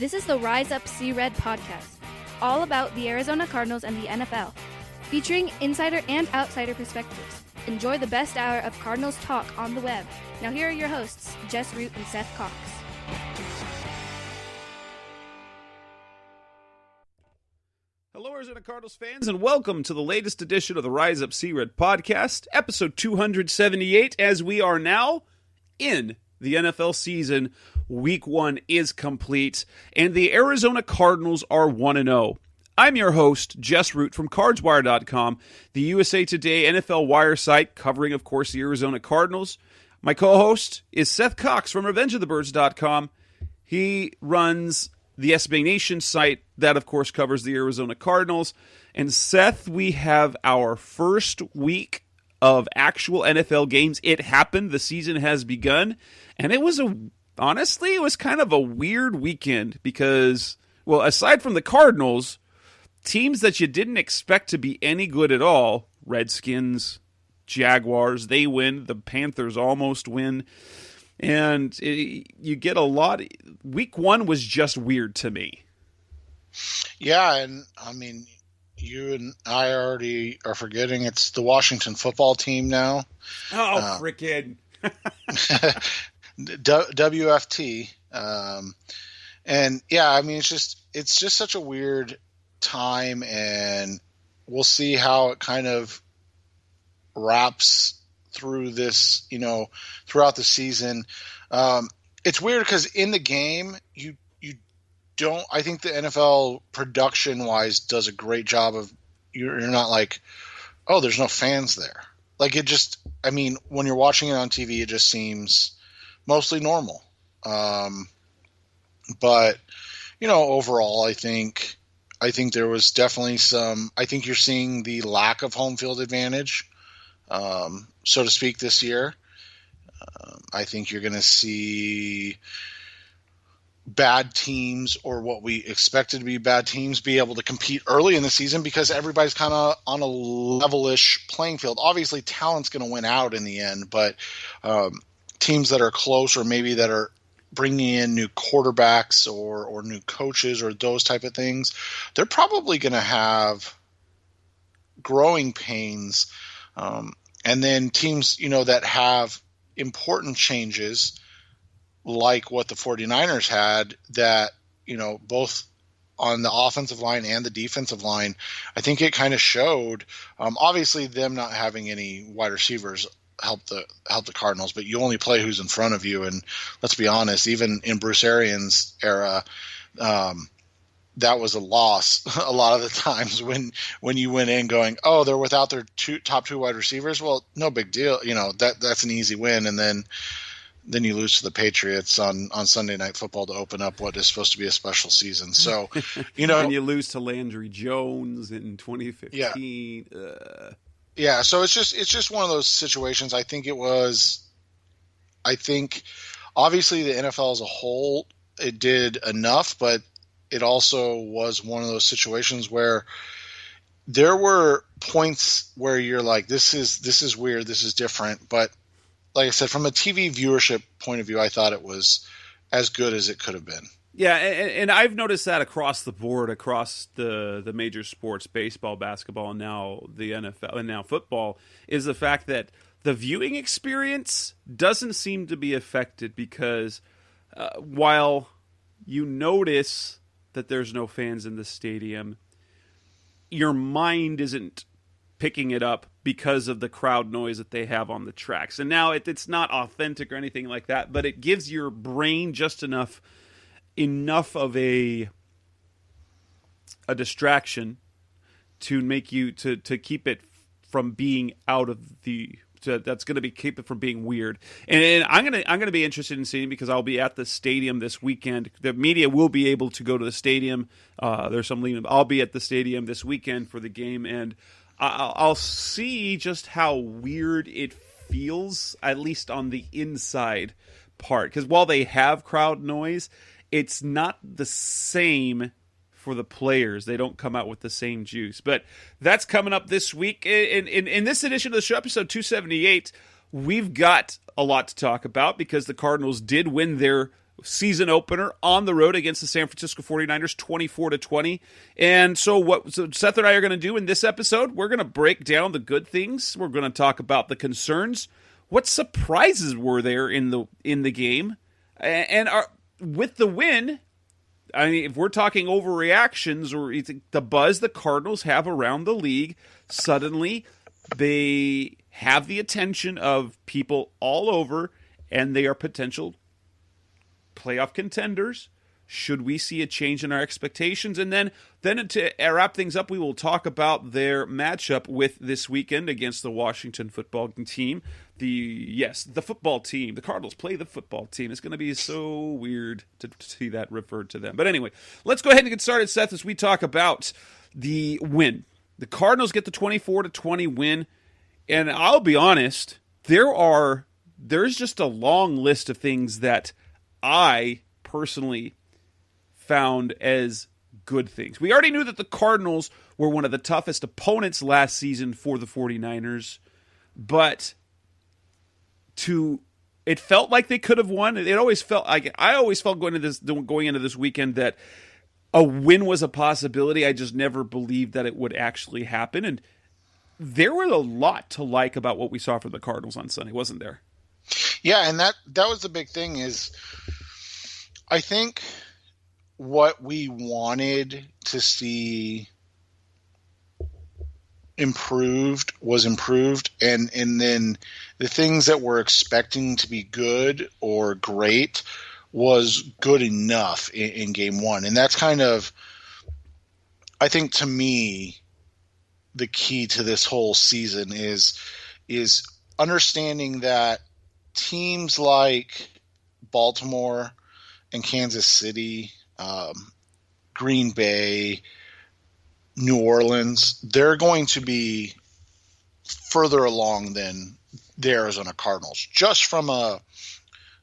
This is the Rise Up See Red podcast, all about the Arizona Cardinals and the NFL, featuring insider and outsider perspectives. Enjoy the best hour of Cardinals talk on the web. Now here are your hosts, Jess Root and Seth Cox. Hello, Arizona Cardinals fans, and welcome to the latest edition of the Rise Up See Red podcast, episode 278, as we are now in the NFL season. Week 1 is complete, and the Arizona Cardinals are 1-0. I'm your host, Jess Root from CardsWire.com, the USA Today NFL Wire site, covering, of course, the Arizona Cardinals. My co-host is Seth Cox from RevengeOfTheBirds.com. He runs the SB Nation site that, of course, covers the Arizona Cardinals. And Seth, we have our first week of actual NFL games. It happened. The season has begun. And it was honestly, it was kind of a weird weekend because, well, aside from the Cardinals, teams that you didn't expect to be any good at all, Redskins, Jaguars, they win. The Panthers almost win. And you get a lot. Week 1 was just weird to me. Yeah, and I mean, you and I already are forgetting it's the Washington football team now. Oh, frickin'. WFT. And yeah, I mean, it's just such a weird time, and we'll see how it kind of wraps through this, throughout the season. It's weird because in the game, you don't. I think the NFL production wise does a great job of. You're not like, oh, there's no fans there. Like it just. I mean, when you're watching it on TV, it just seems mostly normal. But overall, I think there was definitely some. I think you're seeing the lack of home field advantage, so to speak, this year. I think you're going to see bad teams, or what we expected to be bad teams, be able to compete early in the season because everybody's kind of on a level-ish playing field. Obviously, talent's going to win out in the end, but teams that are close, or maybe that are bringing in new quarterbacks or new coaches or those type of things, they're probably going to have growing pains. And then teams, that have important changes like what the 49ers had that, both on the offensive line and the defensive line, I think it kind of showed. Obviously, them not having any wide receivers helped the Cardinals, but you only play who's in front of you. And let's be honest, even in Bruce Arians' era, that was a loss a lot of the times when you went in going, oh, they're without their top two wide receivers. Well, no big deal. That's an easy win. And then you lose to the Patriots on Sunday Night Football to open up what is supposed to be a special season. So, and you lose to Landry Jones in 2015. Yeah. So it's just one of those situations. I think obviously the NFL as a whole, it did enough, but it also was one of those situations where there were points where you're like, this is weird, this is different. But like I said, from a TV viewership point of view, I thought it was as good as it could have been. Yeah, and I've noticed that across the board, across the major sports, baseball, basketball, and now the NFL, and now football, is the fact that the viewing experience doesn't seem to be affected because while you notice that there's no fans in the stadium, your mind isn't picking it up because of the crowd noise that they have on the tracks. And now it's not authentic or anything like that, but it gives your brain just enough of a distraction to make you to keep it from being out of the. That's going to keep it from being weird, and I'm gonna be interested in seeing, because I'll be at the stadium this weekend. The media will be able to go to the stadium. There's some leaving. I'll be at the stadium this weekend for the game, and I'll see just how weird it feels, at least on the inside part. Because while they have crowd noise, it's not the same for the players. They don't come out with the same juice. But that's coming up this week. In this edition of the show, episode 278, we've got a lot to talk about because the Cardinals did win their season opener on the road against the San Francisco 49ers, 24-20. And so Seth and I are going to do in this episode, we're going to break down the good things. We're going to talk about the concerns. What surprises were there in the game? And with the win, I mean, if we're talking overreactions or the buzz the Cardinals have around the league, suddenly they have the attention of people all over, and they are potential playoff contenders. Should we see a change in our expectations? And then to wrap things up, we will talk about their matchup with this weekend against the Washington football team. The football team. The Cardinals play the football team. It's going to be so weird to see that referred to them. But anyway, let's go ahead and get started, Seth, as we talk about the win. The Cardinals get the 24-20 win. And I'll be honest, there's just a long list of things that I personally found as good things. We already knew that the Cardinals were one of the toughest opponents last season for the 49ers, but it felt like they could have won. It always felt like I always felt going into this weekend that a win was a possibility. I just never believed that it would actually happen, and there were a lot to like about what we saw from the Cardinals on Sunday, wasn't there? Yeah, and that was the big thing is I think what we wanted to see improved was improved, and then the things that we're expecting to be good or great was good enough in game one. And that's kind of, I think, to me, the key to this whole season is understanding that teams like Baltimore and Kansas City, Green Bay, New Orleans, they're going to be further along than the Arizona Cardinals, just from a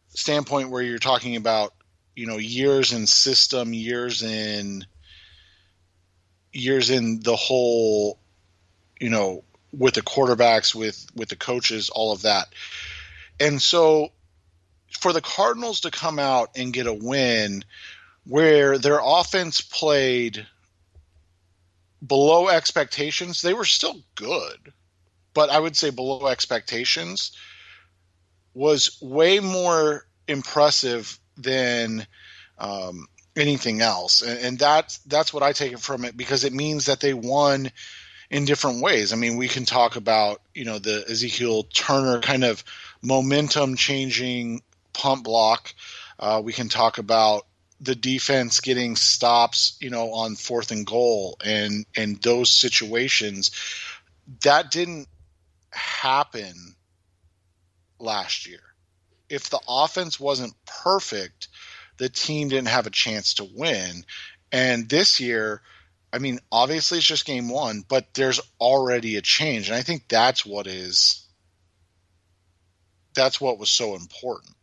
standpoint where you're talking about, years in system, years in the whole, with the quarterbacks, with the coaches, all of that. And so for the Cardinals to come out and get a win where their offense played below expectations, they were still good, but I would say below expectations, was way more impressive than anything else. And that's what I take it from it, because it means that they won in different ways. I mean, we can talk about, the Ezekiel Turner kind of momentum changing pump block. We can talk about the defense getting stops, on 4th and goal and those situations. That didn't happen last year. If the offense wasn't perfect, the team didn't have a chance to win. And this year, I mean, obviously it's just game one, but there's already a change. And I think that's what was so important.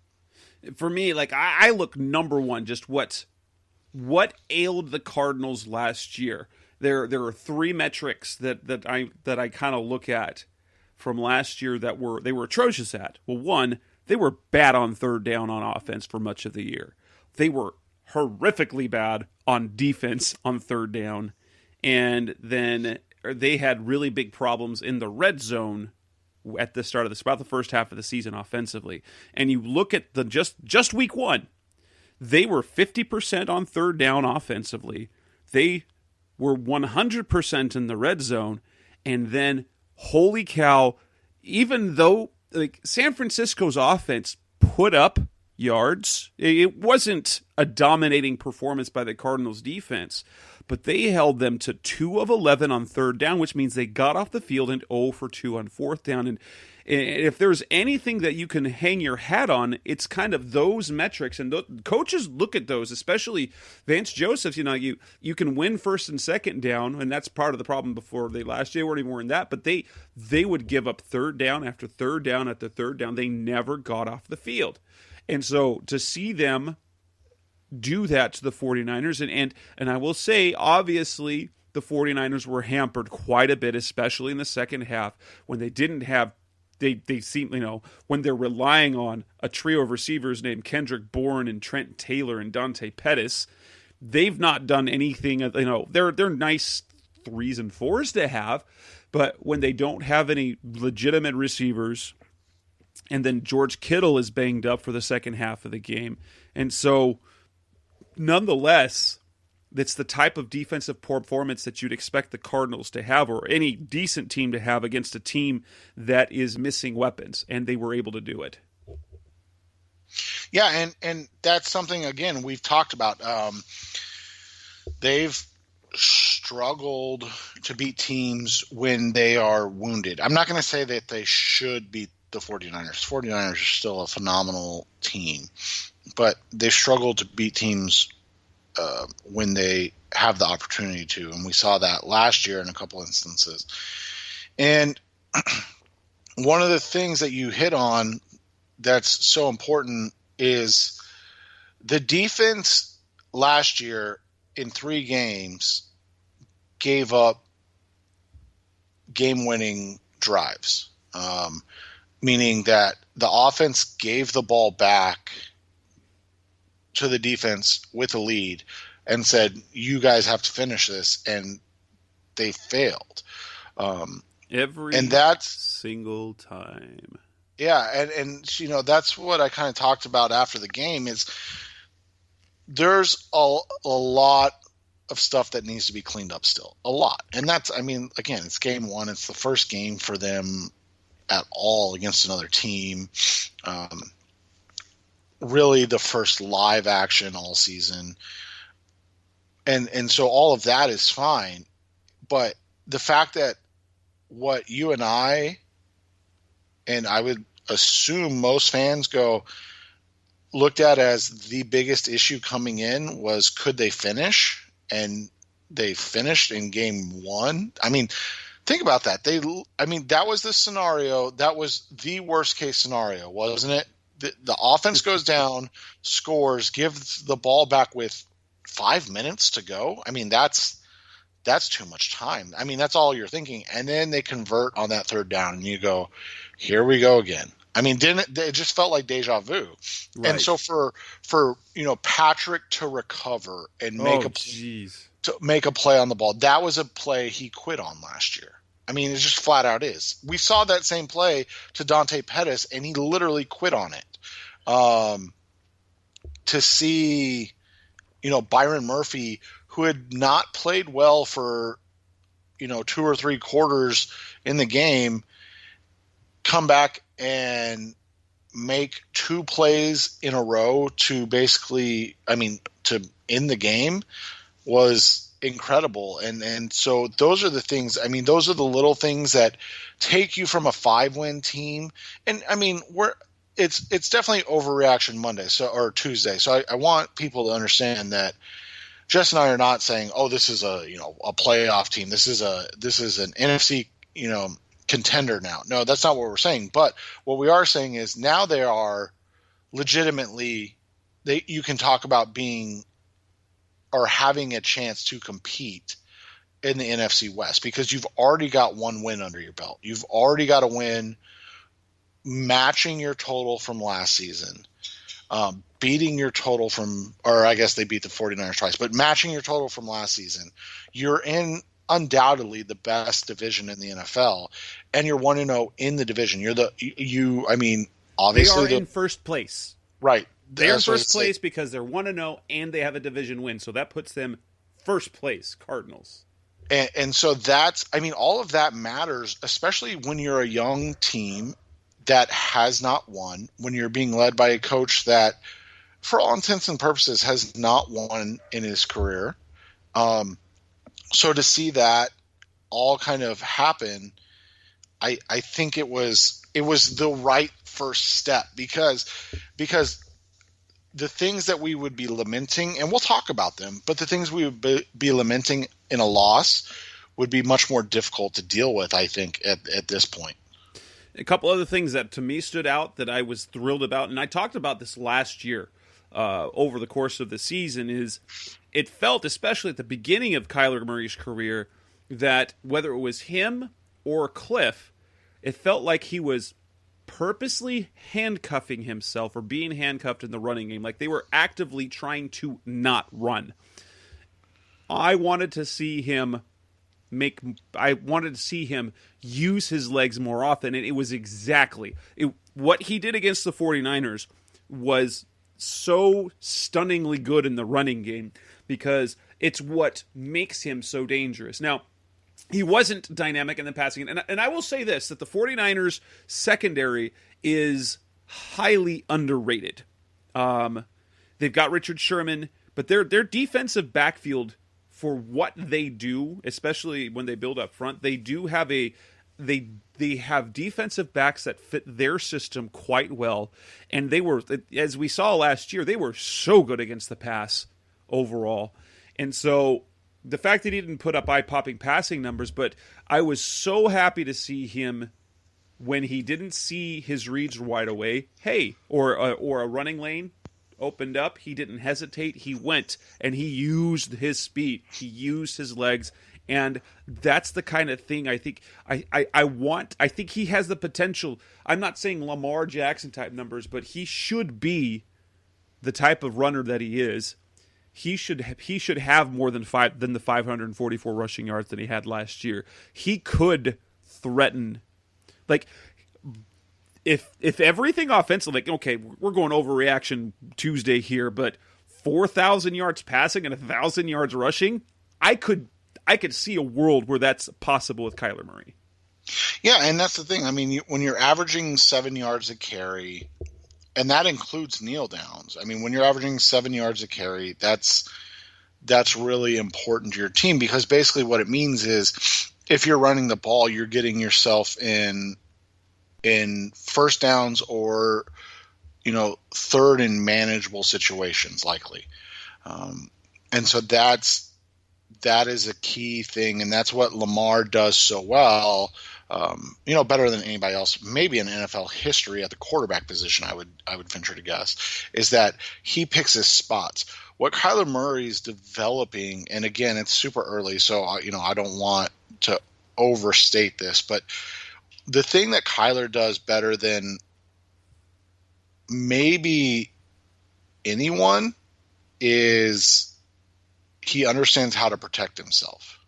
For me, like I look number one, just what ailed the Cardinals last year. There are three metrics that I kind of look at from last year that they were atrocious at. Well, one, they were bad on third down on offense for much of the year. They were horrifically bad on defense on third down, and then they had really big problems in the red zone at the start of about the first half of the season offensively. And you look at the just week one, they were 50% on third down offensively. They were 100% in the red zone. And then, holy cow, even though like San Francisco's offense put up yards, it wasn't a dominating performance by the Cardinals defense, but they held them to 2 of 11 on third down, which means they got off the field and 0 for 2 on fourth down. And if there's anything that you can hang your hat on, it's kind of those metrics. And coaches look at those, especially Vance Joseph. You can win first and second down, and that's part of the problem before last year weren't even in that. But they would give up third down after third down after third down. They never got off the field. And so to see them do that to the 49ers, and I will say, obviously, the 49ers were hampered quite a bit, especially in the second half, when they didn't have they seem, when they're relying on a trio of receivers named Kendrick Bourne and Trent Taylor and Dante Pettis, they've not done anything. They're nice 3s and 4s to have, but when they don't have any legitimate receivers, and then George Kittle is banged up for the second half of the game, and so nonetheless, that's the type of defensive performance that you'd expect the Cardinals to have, or any decent team to have, against a team that is missing weapons, and they were able to do it. Yeah, and that's something, again, we've talked about. They've struggled to beat teams when they are wounded. I'm not going to say that they should beat the 49ers. 49ers are still a phenomenal team, but they've struggled to beat teams when they have the opportunity to, and we saw that last year in a couple instances. And one of the things that you hit on that's so important is the defense last year in 3 games gave up game-winning drives, meaning that the offense gave the ball back to the defense with a lead and said, you guys have to finish this, and they failed. Every and that's single time. Yeah, and that's what I kind of talked about after the game is there's a lot of stuff that needs to be cleaned up still. A lot. And that's, again, it's game 1. It's the first game for them at all against another team. Really the first live action all season. And so all of that is fine. But the fact that what you and I would assume most fans looked at as the biggest issue coming in was, could they finish? And they finished in game 1. Think about that. That was the scenario. That was the worst case scenario, wasn't it? The offense goes down, scores, gives the ball back with 5 minutes to go. That's too much time. That's all you're thinking. And then they convert on that 3rd down, and you go, here we go again. It just felt like deja vu. Right. And so for Patrick to recover and make a play on the ball, that was a play he quit on last year. It just flat out is. We saw that same play to Dante Pettis, and he literally quit on it. To see, Byron Murphy, who had not played well for, 2 or 3 quarters in the game, come back and make 2 plays in a row to basically, to end the game was incredible. And so those are the things, those are the little things that take you from a 5-win team. And it's definitely overreaction Monday, or Tuesday. So I want people to understand that Jess and I are not saying, oh, this is a playoff team. This is an NFC, contender now. No, that's not what we're saying. But what we are saying is now they are legitimately, you can talk about being or having a chance to compete in the NFC West, because you've already got 1 win under your belt. You've already got a win matching your total from last season, beating your total from, or I guess they beat the 49ers twice, but matching your total from last season. You're in undoubtedly the best division in the NFL, and you're 1-0 in the division. Obviously they are in first place. Right. They're in first place because they're 1-0 and they have a division win. So that puts them first place, Cardinals. And so that's, all of that matters, especially when you're a young team that has not won, when you're being led by a coach that, for all intents and purposes, has not won in his career. So to see that all kind of happen, I think it was the right first step, because the things that we would be lamenting, and we'll talk about them, but the things we would be lamenting in a loss would be much more difficult to deal with, I think, at this point. A couple other things that to me stood out that I was thrilled about, and I talked about this last year over the course of the season, is it felt, especially at the beginning of Kyler Murray's career, that whether it was him or Cliff, it felt like he was purposely handcuffing himself or being handcuffed in the running game. Like they were actively trying to not run. I wanted to see him use his legs more often, and it was what he did against the 49ers was so stunningly good in the running game because it's what makes him so dangerous. Now, he wasn't dynamic in the passing, and I will say this, that the 49ers secondary is highly underrated. They've got Richard Sherman, but their defensive backfield, for what they do, especially when they build up front, they do have they have defensive backs that fit their system quite well, and they were, as we saw last year, they were so good against the pass overall. And so the fact that he didn't put up eye-popping passing numbers, but I was so happy to see him when he didn't see his reads wide away, or a running lane opened up, he didn't hesitate. He went and he used his speed. He used his legs, and that's the kind of thing I think I want. I think he has the potential. I'm not saying Lamar Jackson type numbers, but he should be the type of runner that he is. He should have more than the 544 rushing yards that he had last year. He could threaten, like, if everything offensive, like, okay, we're going overreaction Tuesday here, but 4,000 yards passing and 1,000 yards rushing, I could see a world where that's possible with Kyler Murray. Yeah, and that's the thing. I mean, when you're averaging 7 yards a carry, and that includes kneel downs. I mean, when you're averaging 7 yards a carry, that's really important to your team, because basically what it means is if you're running the ball, you're getting yourself in first downs or, third and manageable situations likely. And so that is a key thing. And that's what Lamar does so well, better than anybody else, maybe in NFL history at the quarterback position, I would venture to guess, is that he picks his spots. What Kyler Murray is developing, and again, it's super early, so I don't want to overstate this, but the thing that Kyler does better than maybe anyone is he understands how to protect himself.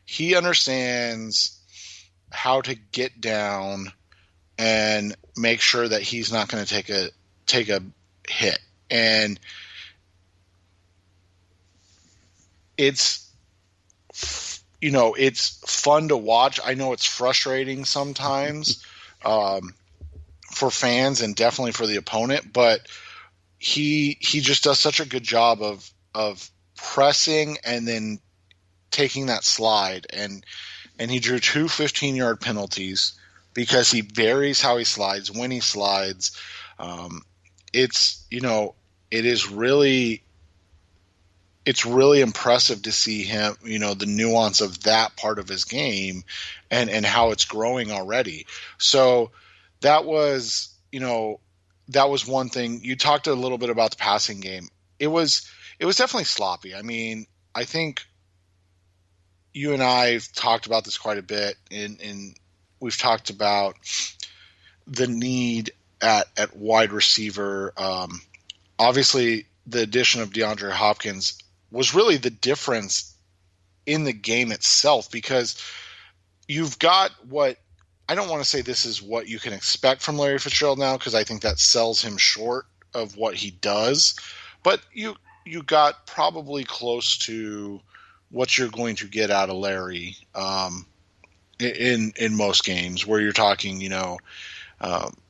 He understands how to get down and make sure that he's not going to take a hit. And it's fun to watch. I know it's frustrating sometimes for fans and definitely for the opponent, but he just does such a good job of pressing and then taking that slide. And he drew 2 15-yard penalties because he varies how he slides, when he slides. It's really impressive to see him, the nuance of that part of his game and how it's growing already. So that was one thing. You talked a little bit about the passing game. It was definitely sloppy. I mean, I think you and I have talked about this quite a bit, and we've talked about the need at wide receiver. Obviously, the addition of DeAndre Hopkins was really the difference in the game itself, because you've got what – I don't want to say this is what you can expect from Larry Fitzgerald now, because I think that sells him short of what he does. But you got probably close to what you're going to get out of Larry in most games, where you're talking,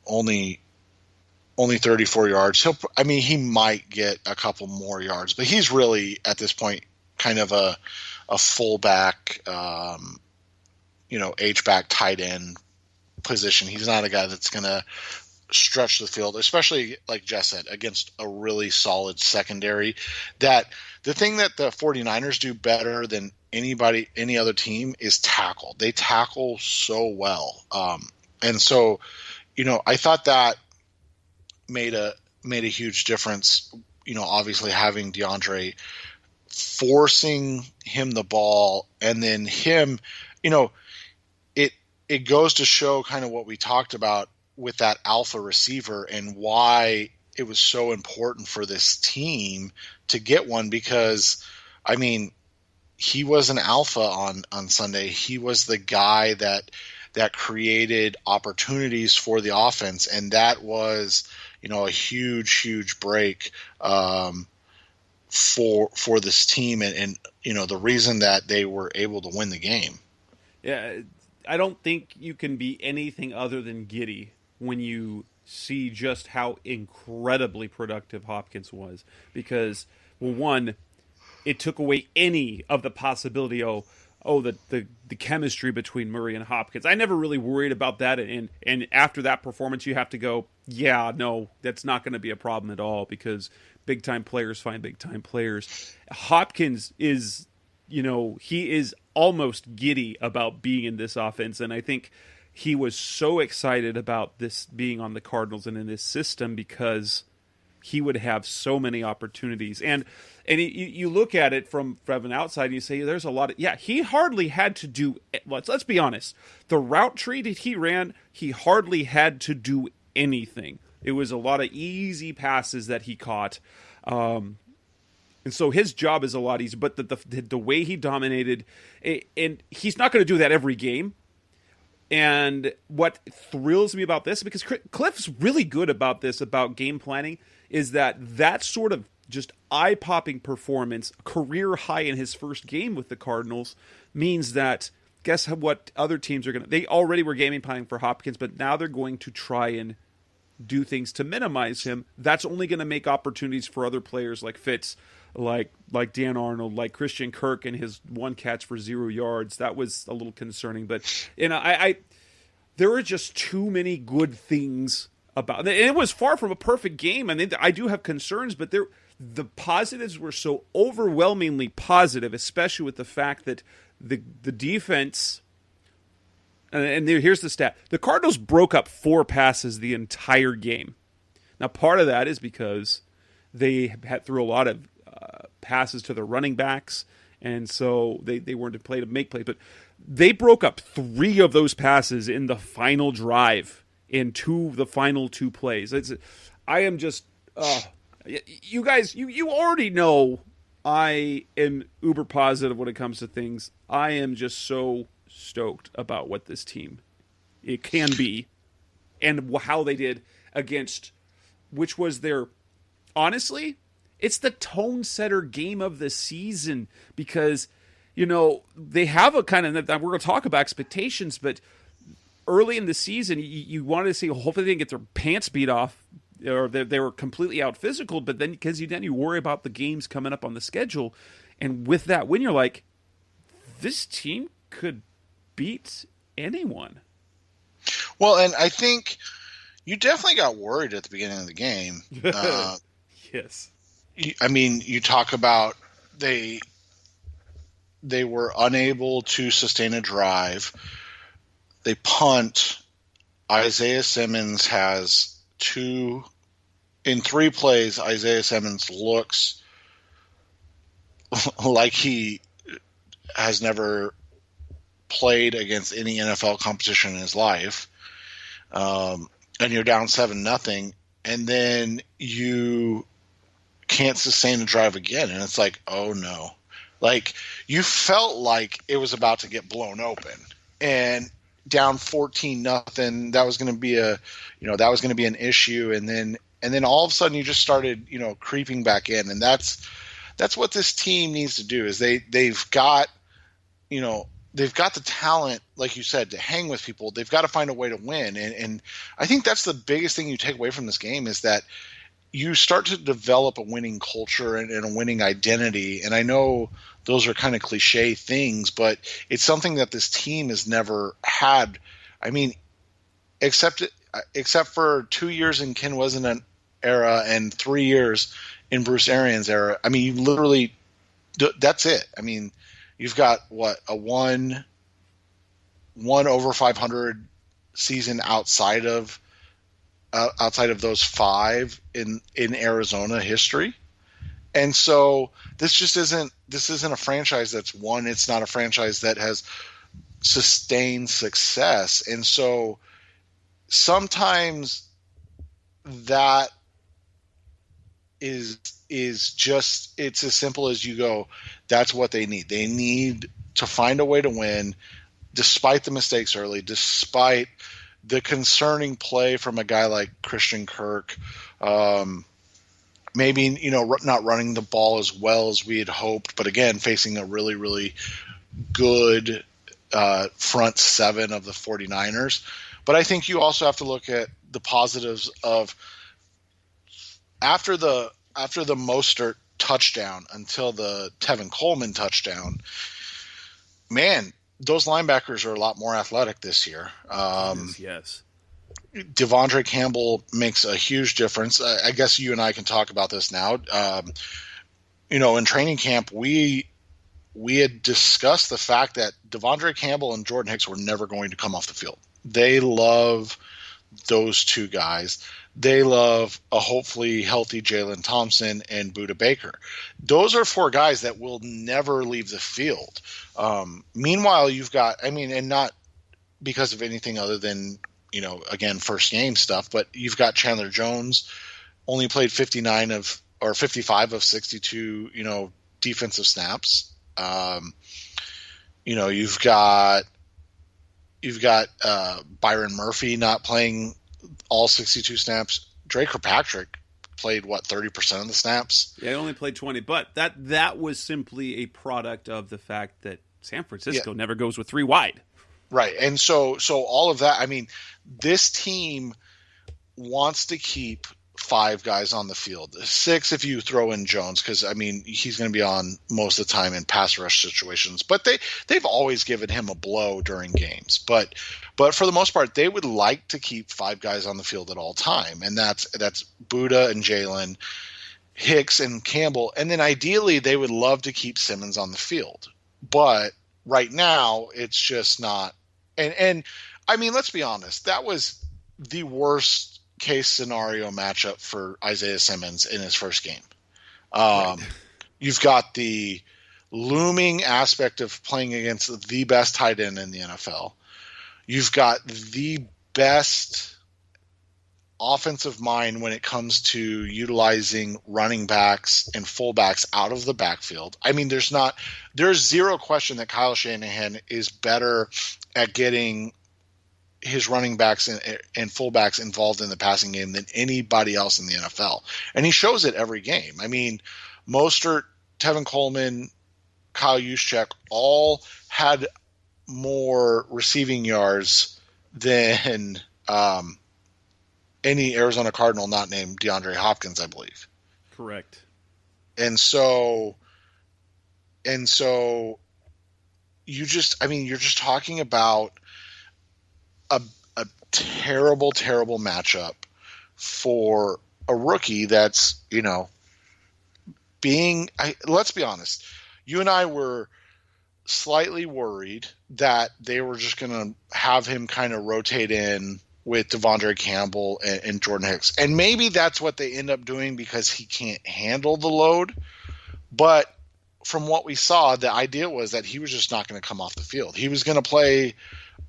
only 34 yards. He might get a couple more yards, but he's really at this point kind of a fullback, H-back tight end position. He's not a guy that's going to stretch the field, especially like Jess said, against a really solid secondary. That the thing that the 49ers do better than any other team is tackle. They tackle so well. And so, I thought that made a huge difference, obviously having DeAndre, forcing him the ball, and then him, it goes to show kind of what we talked about with that alpha receiver and why it was so important for this team to get one, because I mean, he was an alpha on Sunday. He was the guy that created opportunities for the offense, and that was, a huge break for this team, and the reason that they were able to win the game. Yeah, I don't think you can be anything other than giddy when you see just how incredibly productive Hopkins was, because, well, one, it took away any of the possibility, the chemistry between Murray and Hopkins. I never really worried about that, and after that performance, you have to go, yeah, no, that's not going to be a problem at all, because big-time players find big-time players. Hopkins is, he is almost giddy about being in this offense, and I think he was so excited about this being on the Cardinals and in this system because he would have so many opportunities. And you look at it from an outside and you say, there's a lot of, he hardly had to do, let's be honest, the route tree that he ran, he hardly had to do anything. It was a lot of easy passes that he caught. And so his job is a lot easier, but the way he dominated, and he's not going to do that every game. And what thrills me about this, because Cliff's really good about this, about game planning, is that sort of just eye-popping performance, career high in his first game with the Cardinals, means that, guess what other teams are going to... They already were game planning for Hopkins, but now they're going to try and do things to minimize him. That's only going to make opportunities for other players like Fitz, like Dan Arnold, like Christian Kirk and his one catch for 0 yards. That was a little concerning, but I there were just too many good things about, and it was far from a perfect game. I mean, I do have concerns, but the positives were so overwhelmingly positive, especially with the fact that the defense. And here's the stat: the Cardinals broke up 4 passes the entire game. Now, part of that is because they had threw a lot of passes to the running backs, and so they weren't to play to make plays. But they broke up 3 of those passes in the final drive, in the final 2 plays. I am just, you guys, you already know I am uber positive when it comes to things. I am just so stoked about what this team it can be, and how they did against, which was their, honestly, it's the tone setter game of the season, because they have a kind of, we're going to talk about expectations, but early in the season you wanted to see, hopefully they didn't get their pants beat off, or they were completely out physical, but then because you worry about the games coming up on the schedule, and with that win you're like, this team could beat anyone. Well, and I think you definitely got worried at the beginning of the game. Yes. I mean, you talk about they were unable to sustain a drive. They punt. Isaiah Simmons has 3 plays. Isaiah Simmons looks like he has never played against any NFL competition in his life. And you're down 7-0, and then you can't sustain the drive again, and it's like, oh no. Like, you felt like it was about to get blown open, and down 14-0, that was going to be an issue, and then all of a sudden you just started creeping back in, and that's what this team needs to do. Is they've got the talent, like you said, to hang with people. They've got to find a way to win, and I think that's the biggest thing you take away from this game, is that you start to develop a winning culture and a winning identity. And I know those are kind of cliche things, but it's something that this team has never had. I mean, except for 2 years in Ken Wesson era and 3 years in Bruce Arians era. I mean, you literally, that's it. I mean, you've got a one over 500 season outside of those 5 in Arizona history. And so this isn't a franchise that's won. It's not a franchise that has sustained success. And so sometimes that is just, it's as simple as you go, that's what they need. They need to find a way to win despite the mistakes early, despite the concerning play from a guy like Christian Kirk. Maybe, not running the ball as well as we had hoped, but again, facing a really, really good front seven of the 49ers. But I think you also have to look at the positives of after the Mostert touchdown until the Tevin Coleman touchdown, man, those linebackers are a lot more athletic this year. Yes. Devondre Campbell makes a huge difference. I guess you and I can talk about this now. In training camp, we had discussed the fact that Devondre Campbell and Jordan Hicks were never going to come off the field. They love those two guys. They love a hopefully healthy Jalen Thompson and Budda Baker. Those are four guys that will never leave the field. Meanwhile, you've got, and not because of anything other than, again, first game stuff, but you've got Chandler Jones, only played 55 of 62, defensive snaps. You've got Byron Murphy not playing all 62 snaps. Drake Kirkpatrick played 30% of the snaps. Yeah, he only played 20, but that was simply a product of the fact that San Francisco never goes with three wide. Right. And so all of that, this team wants to keep five guys on the field. Six if you throw in Jones, because he's going to be on most of the time in pass rush situations. But they've always given him a blow during games. But for the most part, they would like to keep five guys on the field at all time, and that's Budda and Jalen, Hicks and Campbell, and then ideally they would love to keep Simmons on the field. But right now, it's just not. And let's be honest, that was the worst case scenario matchup for Isaiah Simmons in his first game. Right. You've got the looming aspect of playing against the best tight end in the NFL. You've got the best offensive mind when it comes to utilizing running backs and fullbacks out of the backfield. There's zero question that Kyle Shanahan is better at getting his running backs and fullbacks involved in the passing game than anybody else in the NFL. And he shows it every game. Mostert, Tevin Coleman, Kyle Juszczyk all had more receiving yards than any Arizona Cardinal not named DeAndre Hopkins, I believe. Correct. And so you're just talking about a terrible, terrible matchup for a rookie that's, let's be honest, you and I were slightly worried that they were just going to have him kind of rotate in with Devondre Campbell and Jordan Hicks. And maybe that's what they end up doing because he can't handle the load. But from what we saw, the idea was that he was just not going to come off the field. He was going to play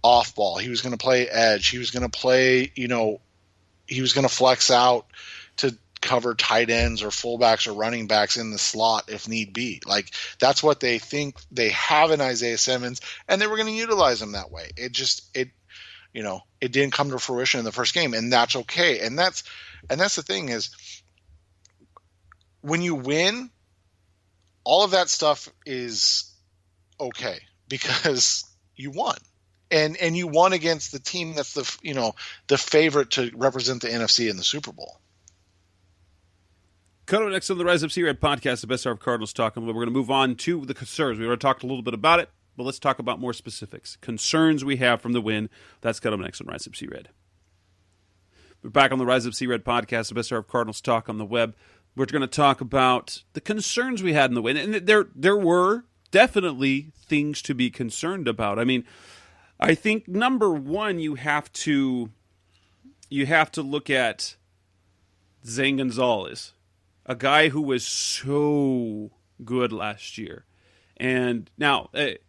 off ball. He was going to play edge. He was going to play, he was going to flex out to cover tight ends or fullbacks or running backs in the slot if need be. That's what they think they have in Isaiah Simmons, and they were going to utilize him that way. It didn't come to fruition in the first game, and that's okay. And that's the thing is, when you win, all of that stuff is okay because you won. And you won against the team that's the favorite to represent the NFC in the Super Bowl. Coming up next on the Rise Up Sea Red podcast, the best hour of Cardinals talk. We're going to move on to the concerns. We already talked a little bit about it, but let's talk about more specifics. Concerns we have from the win. That's coming up next on Rise Up Sea Red. We're back on the Rise Up Sea Red podcast, the best hour of Cardinals talk on the web. We're going to talk about the concerns we had in the win, and there were definitely things to be concerned about. I think number one, you have to look at Zane Gonzalez, a guy who was so good last year. And now, it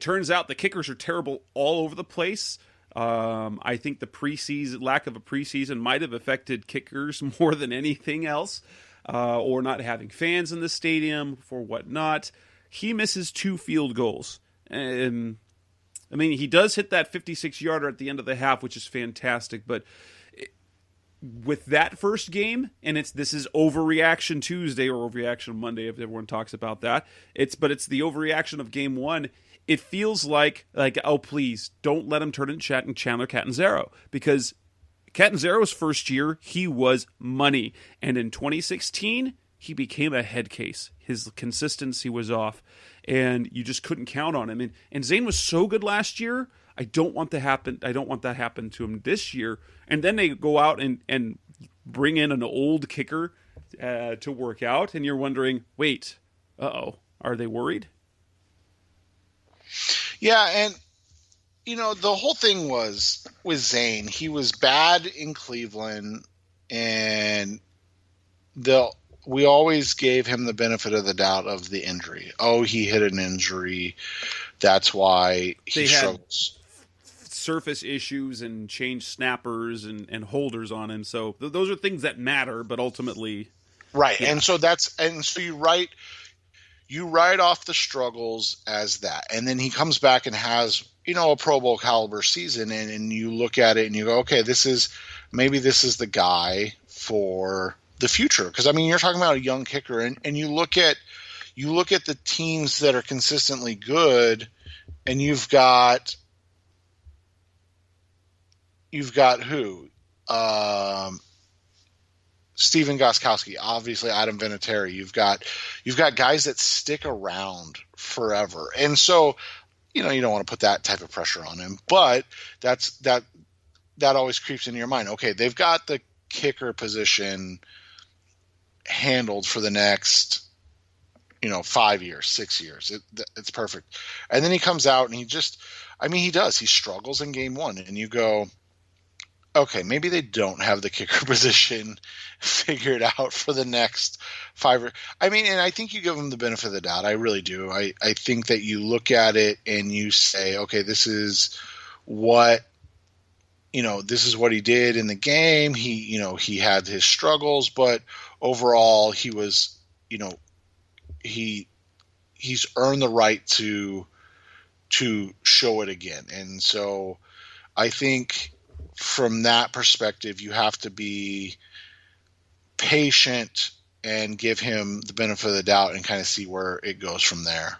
turns out the kickers are terrible all over the place. I think the lack of a preseason might have affected kickers more than anything else, or not having fans in the stadium for whatnot. He misses 2 field goals. And I mean, he does hit that 56-yarder at the end of the half, which is fantastic. But with that first game, and this is overreaction Tuesday or overreaction Monday, if everyone talks about that. It's the overreaction of game 1. It feels like oh, please don't let him turn into Chandler Catanzaro, because Catanzaro's first year he was money, and in 2016 he became a head case. His consistency was off, and you just couldn't count on him. And Zane was so good last year. I don't want that happen to him this year. And then they go out and bring in an old kicker to work out, and you're wondering, wait, are they worried? Yeah, and the whole thing was with Zane. He was bad in Cleveland, and we always gave him the benefit of the doubt of the injury. Oh, he hit an injury. That's why he struggles. Surface issues and changed snappers and holders on him. So those are things that matter, but ultimately, right. Yeah. And so you write off the struggles as that, and then he comes back and has a Pro Bowl caliber season, and you look at it and you go, okay, this is the guy for the future. Because I mean, you're talking about a young kicker, and you look at the teams that are consistently good, and you've got who? Steven Gostkowski, obviously Adam Vinatieri. You've got guys that stick around forever, and so you don't want to put that type of pressure on him. But that always creeps into your mind. Okay, they've got the kicker position handled for the next 5 years, 6 years. It's perfect. And then he comes out and he struggles in game 1, and you go, okay, maybe they don't have the kicker position figured out for the next 5 and I think you give him the benefit of the doubt. I really do. I think that you look at it and you say, okay, this is what he did in the game. He had his struggles, but overall he was, he's earned the right to show it again. And so I think from that perspective, you have to be patient and give him the benefit of the doubt and kind of see where it goes from there.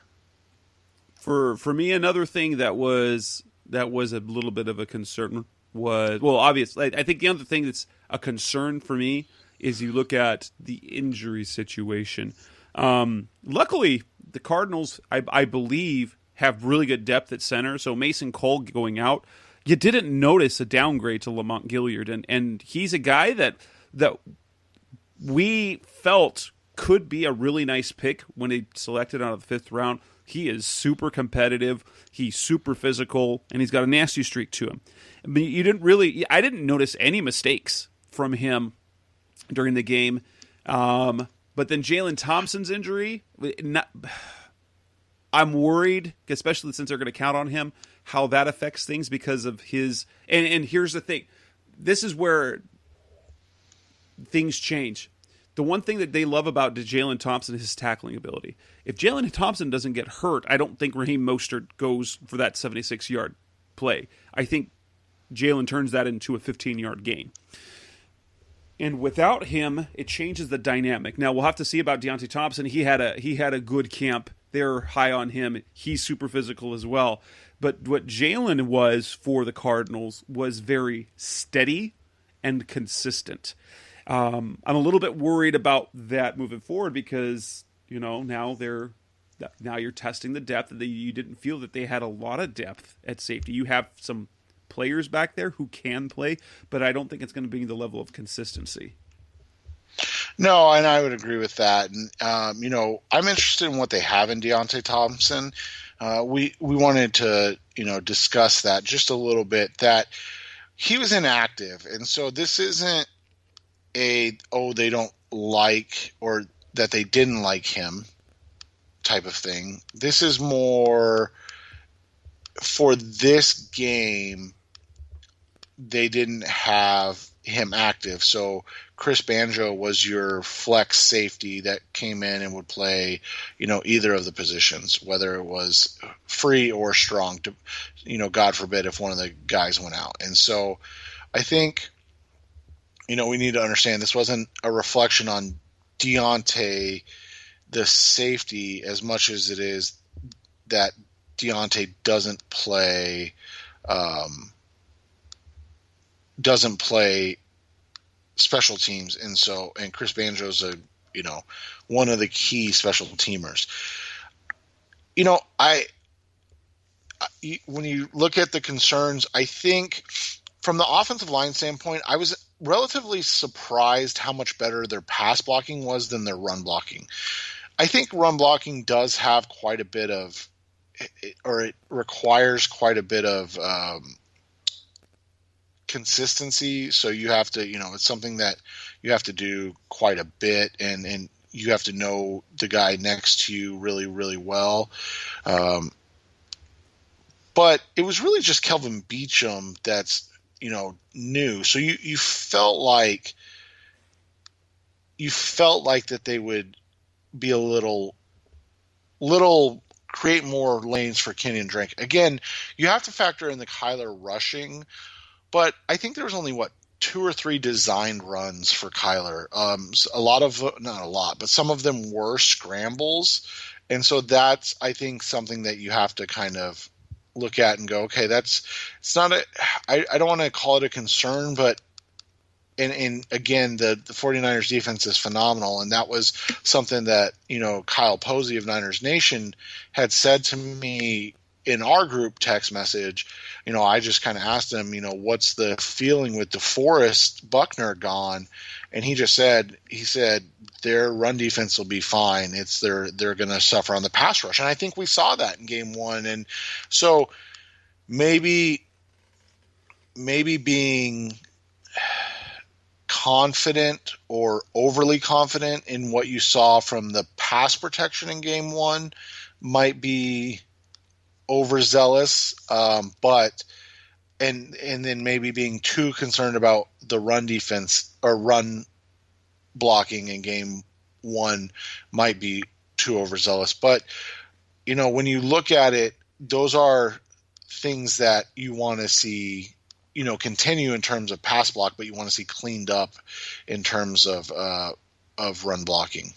For me, another thing that was a little bit of a concern was, well, obviously, I think the other thing that's a concern for me is you look at the injury situation. Luckily, the Cardinals, I believe, have really good depth at center. So Mason Cole going out, you didn't notice a downgrade to Lamont Gilliard, and he's a guy that we felt could be a really nice pick when he selected out of the 5th round. He is super competitive, he's super physical, and he's got a nasty streak to him. I mean, I didn't notice any mistakes from him during the game. But then Jalen Thompson's injury, I'm worried, especially since they're going to count on him, how that affects things because of his. And here's the thing. This is where things change. The one thing that they love about Jalen Thompson is his tackling ability. If Jalen Thompson doesn't get hurt, I don't think Raheem Mostert goes for that 76-yard play. I think Jalen turns that into a 15-yard gain. And without him, it changes the dynamic. Now, we'll have to see about Deontay Thompson. He had a good camp. They're high on him. He's super physical as well. But what Jalen was for the Cardinals was very steady and consistent. I'm a little bit worried about that moving forward because, now you're testing the depth. You didn't feel that they had a lot of depth at safety. You have some players back there who can play, but I don't think it's going to be the level of consistency. No, and I would agree with that. And, I'm interested in what they have in Deontay Thompson. We wanted to, discuss that just a little bit, that he was inactive. And so this isn't they don't like, or that they didn't like him type of thing. This is more for this game. they didn't have him active. So Chris Banjo was your flex safety that came in and would play, either of the positions, whether it was free or strong, to, God forbid if one of the guys went out. And so I think, we need to understand this wasn't a reflection on Deontay, the safety, as much as it is that Deontay doesn't play special teams, and Chris Banjo's one of the key special teamers. When you look at the concerns, I think from the offensive line standpoint, I was relatively surprised how much better their pass blocking was than their run blocking. I think run blocking does have quite a bit of, or it requires quite a bit of consistency. So you have to, it's something that you have to do quite a bit, and you have to know the guy next to you really, really well. But it was really just Kelvin Beachum that's, new. So you felt like that they would be a little create more lanes for Kenyon Drake. Again, you have to factor in the Kyler rushing, but I think there was only 2 or 3 designed runs for Kyler. Not a lot, but some of them were scrambles. And so that's, I think, something that you have to kind of look at and go, okay, I don't want to call it a concern, but and again, the 49ers defense is phenomenal. And that was something that, Kyle Posey of Niners Nation had said to me in our group text message. I just kind of asked him, what's the feeling with DeForest Buckner gone? And he said their run defense will be fine. They're going to suffer on the pass rush. And I think we saw that in game 1. And so maybe being confident or overly confident in what you saw from the pass protection in game 1 might be overzealous, but then maybe being too concerned about the run defense or run blocking in game 1 might be too overzealous. But when you look at it, those are things that you want to see continue in terms of pass block, but you want to see cleaned up in terms of run blocking.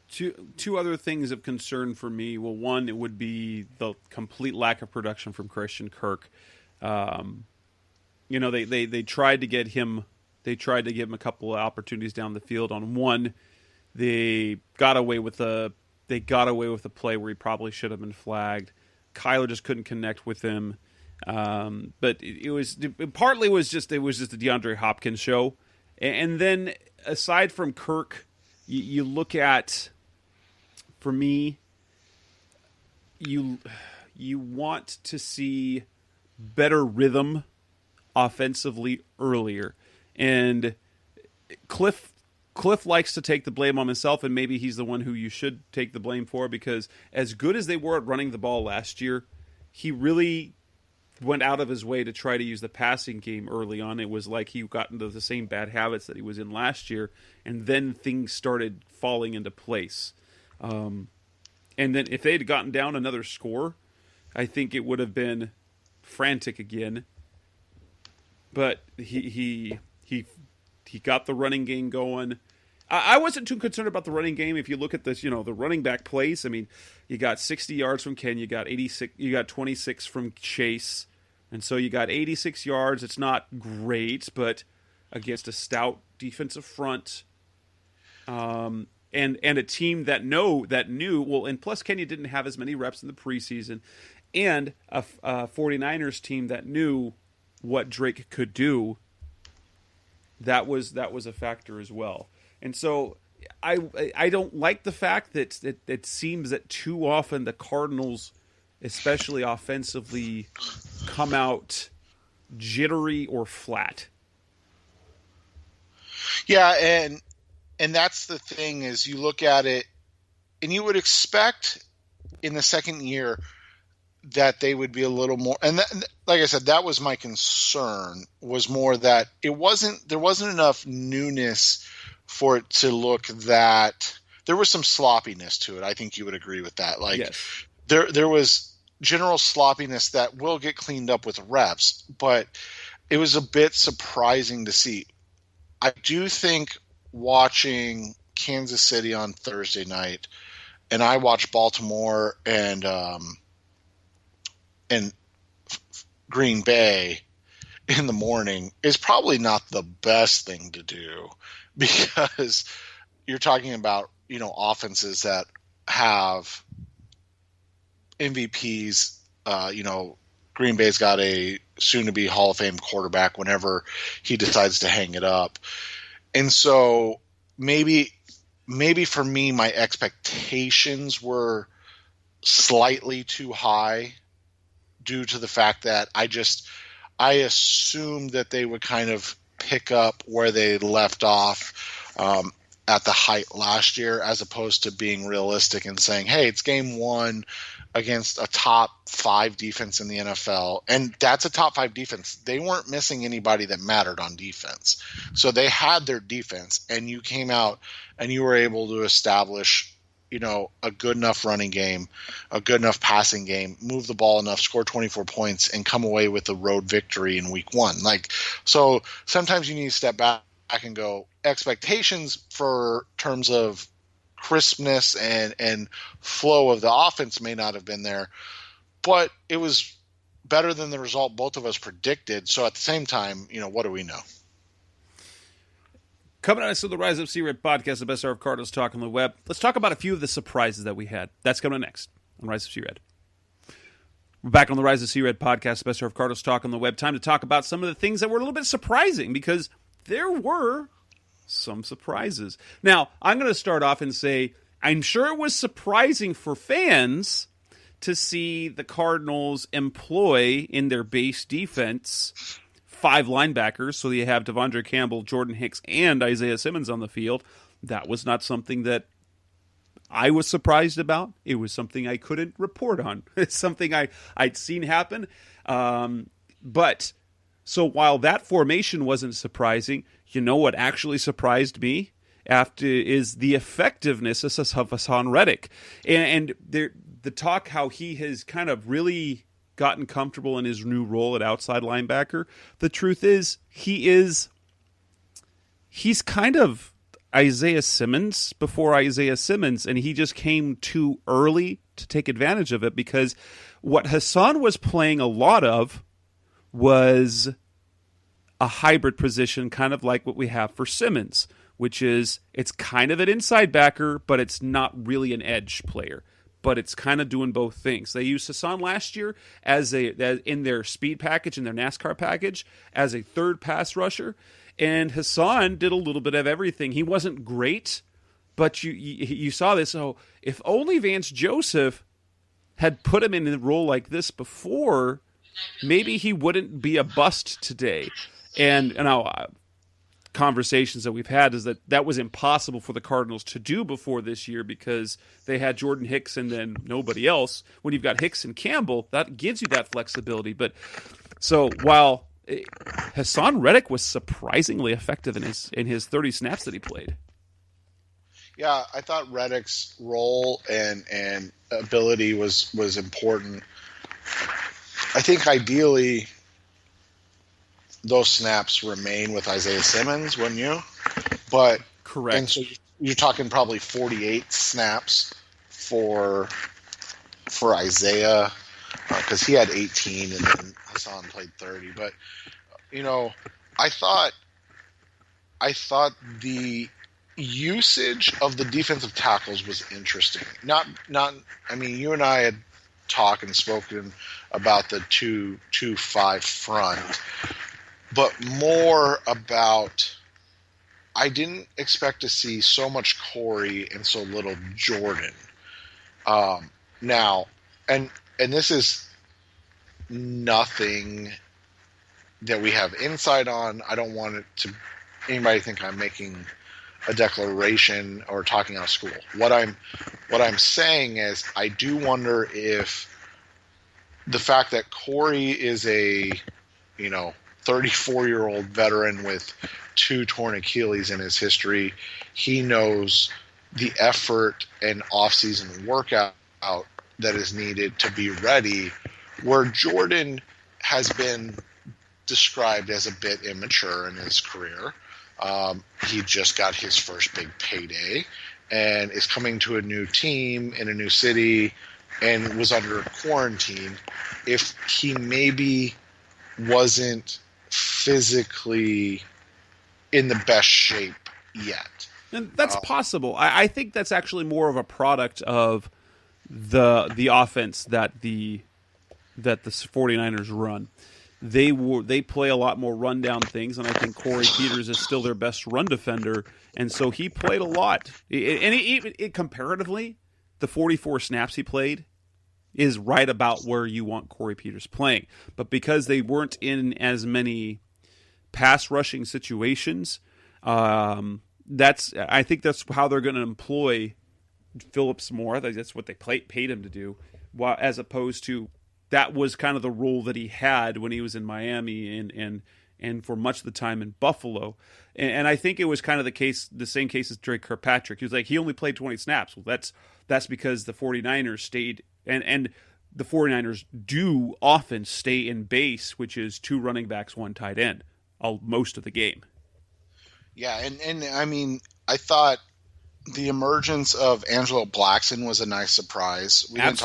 Two other things of concern for me. Well, one, it would be the complete lack of production from Christian Kirk. They tried to get him. They tried to give him a couple of opportunities down the field. On one, they got away with a play where he probably should have been flagged. Kyler just couldn't connect with him. But it was just the DeAndre Hopkins show. And then aside from Kirk, you look at, for me, you want to see better rhythm offensively earlier. And Cliff likes to take the blame on himself, and maybe he's the one who you should take the blame for, because as good as they were at running the ball last year, he really went out of his way to try to use the passing game early on. It was like he got into the same bad habits that he was in last year, and then things started falling into place. And then if they'd gotten down another score, I think it would have been frantic again. But he got the running game going. I wasn't too concerned about the running game. If you look at this, the running back plays, I mean, you got 60 yards from Ken, you got 26 from Chase, and so you got 86 yards. It's not great, but against a stout defensive front, and a team that knew well, and plus Kenya didn't have as many reps in the preseason, and a 49ers team that knew what Drake could do. That was a factor as well. And so I don't like the fact that it seems that too often the Cardinals, especially offensively, come out jittery or flat. Yeah, and that's the thing, is you look at it and you would expect in the second year that they would be a little more, and like I said, that was my concern, was more that there wasn't enough newness for it to look that there was some sloppiness to it. I think you would agree with that. Like yes. there was general sloppiness that will get cleaned up with reps, but it was a bit surprising to see. I do think watching Kansas City on Thursday night, and I watched Baltimore and Green Bay in the morning, is probably not the best thing to do, because you're talking about, offenses that have MVPs. Green Bay's got a soon-to-be Hall of Fame quarterback whenever he decides to hang it up. And so maybe for me, my expectations were slightly too high due to the fact that I assumed that they would kind of pick up where they left off at the height last year, as opposed to being realistic and saying, hey, it's game one against a top 5 defense in the NFL. And that's a top 5 defense. They weren't missing anybody that mattered on defense. So they had their defense, and you came out and you were able to establish, a good enough running game, a good enough passing game, move the ball enough, score 24 points, and come away with a road victory in week 1. So sometimes you need to step back and go, expectations for terms of crispness and flow of the offense may not have been there, but it was better than the result both of us predicted. So at the same time, what do we know? Coming at us with the Rise Up Sea Red podcast, the best hour of Cardinals talk on the web. Let's talk about a few of the surprises that we had. That's coming next on Rise Up Sea Red. We're back on the Rise of Sea Red podcast, the best hour of Cardinals talk on the web. Time to talk about some of the things that were a little bit surprising, because there were some surprises. Now, I'm going to start off and say, I'm sure it was surprising for fans to see the Cardinals employ in their base defense 5 linebackers, so you have Devondre Campbell, Jordan Hicks, and Isaiah Simmons on the field. That was not something that I was surprised about. It was something I couldn't report on. It's something I'd seen happen. But so while that formation wasn't surprising, you know what actually surprised me is the effectiveness of Hassan Reddick. And the talk how he has kind of really gotten comfortable in his new role at outside linebacker. The truth is, he's kind of Isaiah Simmons before Isaiah Simmons, and he just came too early to take advantage of it, because what Hassan was playing a lot of was a hybrid position, kind of like what we have for Simmons, which is it's kind of an inside backer, but it's not really an edge player. But it's kind of doing both things. They used Hassan last year as in their speed package, in their NASCAR package, as a third pass rusher. And Hassan did a little bit of everything. He wasn't great, but you saw this. So if only Vance Joseph had put him in a role like this before, maybe he wouldn't be a bust today. And conversations that we've had is that was impossible for the Cardinals to do before this year, because they had Jordan Hicks and then nobody else. When you've got Hicks and Campbell, that gives you that flexibility. But so while Hassan Reddick was surprisingly effective in his 30 snaps that he played. Yeah, I thought Reddick's role and ability was important. I think ideally those snaps remain with Isaiah Simmons, wouldn't you? But correct. And so you're talking probably 48 snaps for Isaiah, because he had 18 and then Hassan played 30. But I thought the usage of the defensive tackles was interesting. Not. I mean, you and I had talked and spoken about the 2-5 front. But more about, I didn't expect to see so much Corey and so little Jordan. Now, and this is nothing that we have insight on. I don't want anybody to think I'm making a declaration or talking out of school. What I'm saying is, I do wonder if the fact that Corey is a 34-year-old veteran with 2 torn Achilles in his history, he knows the effort and off-season workout that is needed to be ready, where Jordan has been described as a bit immature in his career. He just got his first big payday and is coming to a new team in a new city and was under quarantine. If he maybe wasn't physically in the best shape yet. And that's possible. I think that's actually more of a product of the offense that the 49ers run. They play a lot more rundown things, and I think Corey Peters is still their best run defender, and so he played a lot. And comparatively, the 44 snaps he played is right about where you want Corey Peters playing. But because they weren't in as many pass rushing situations, I think that's how they're going to employ Phillips more. I think that's what they paid him to do, as opposed to that was kind of the role that he had when he was in Miami and for much of the time in Buffalo. And I think it was kind of the same case as Drake Kirkpatrick. He was like, he only played 20 snaps. Well, that's because the 49ers stayed, and the 49ers do often stay in base, which is 2 running backs, 1 tight end, most of the game. Yeah, and I mean, I thought the emergence of Angelo Blackson was a nice surprise. We didn't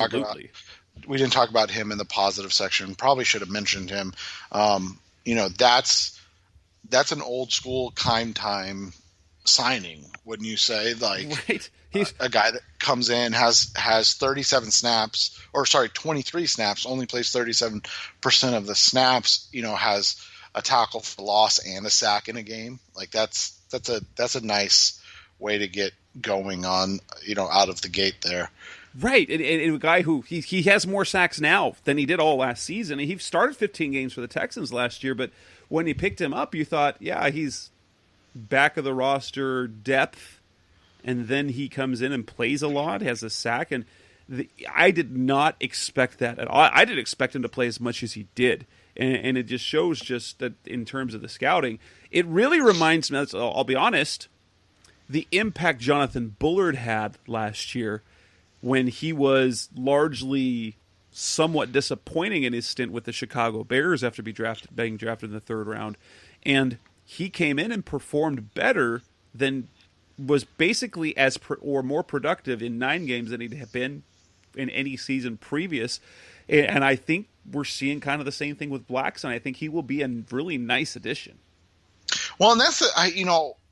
talk about him in the positive section. Probably should have mentioned him. That's an old school time signing, wouldn't you say? Like, right. He's a guy that comes in, has 37 snaps, or sorry, 23 snaps, only plays 37% of the snaps. Has a tackle for loss and a sack in a game. Like that's a nice way to get going on, out of the gate there. Right, and a guy who he has more sacks now than he did all last season. He started 15 games for the Texans last year, but when you picked him up, you thought, yeah, he's back of the roster depth, and then he comes in and plays a lot, has a sack, and I did not expect that at all. I didn't expect him to play as much as he did, and it just shows just that in terms of the scouting, it really reminds me, I'll be honest, the impact Jonathan Bullard had last year when he was largely somewhat disappointing in his stint with the Chicago Bears after being drafted in the 3rd round. And he came in and performed better than was basically or more productive in 9 games than he'd have been in any season previous. And I think we're seeing kind of the same thing with Blackson. I think he will be a really nice addition. Well, and that's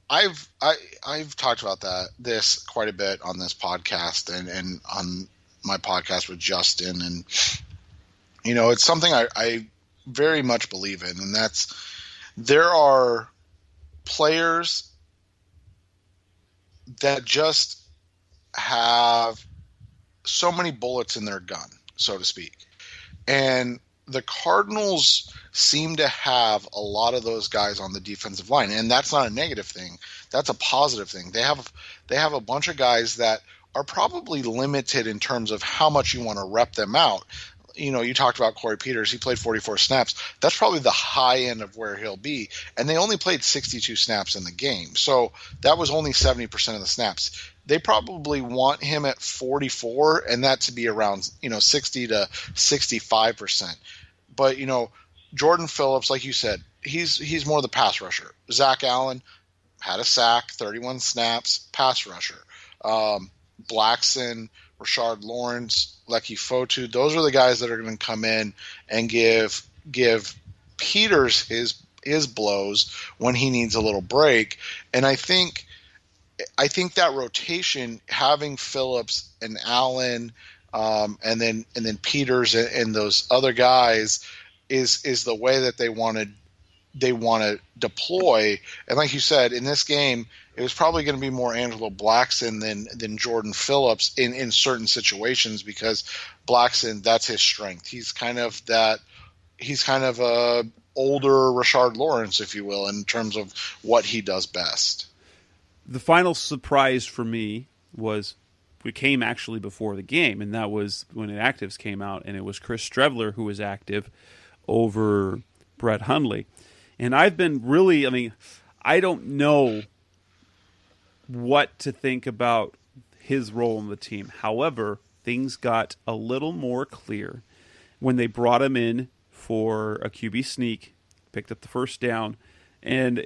I've talked about this quite a bit on this podcast and on my podcast with Justin, and it's something I very much believe in, and that's there are players that just have so many bullets in their gun, so to speak, and the Cardinals seem to have a lot of those guys on the defensive line, and that's not a negative thing. That's a positive thing. They have a bunch of guys that are probably limited in terms of how much you want to rep them out. You talked about Corey Peters. He played 44 snaps. That's probably the high end of where he'll be, and they only played 62 snaps in the game. So that was only 70% of the snaps. They probably want him at 44, and that to be around 60 to 65%. But Jordan Phillips, like you said, he's more the pass rusher. Zach Allen had a sack, 31 snaps, pass rusher. Blackson, Rashard Lawrence, Lecky Fotu, those are the guys that are going to come in and give Peters his blows when he needs a little break. And I think that rotation, having Phillips and Allen, and then Peters and those other guys, is the way that they want to deploy. And like you said, in this game, it was probably going to be more Angelo Blackson than Jordan Phillips in certain situations, because Blackson, that's his strength. He's kind of a older Rashard Lawrence, if you will, in terms of what he does best. The final surprise for me was came actually before the game, and that was when the actives came out, and it was Chris Streveler who was active over Brett Hundley. And I've been really, I don't know what to think about his role in the team. However, things got a little more clear when they brought him in for a QB sneak, picked up the first down. And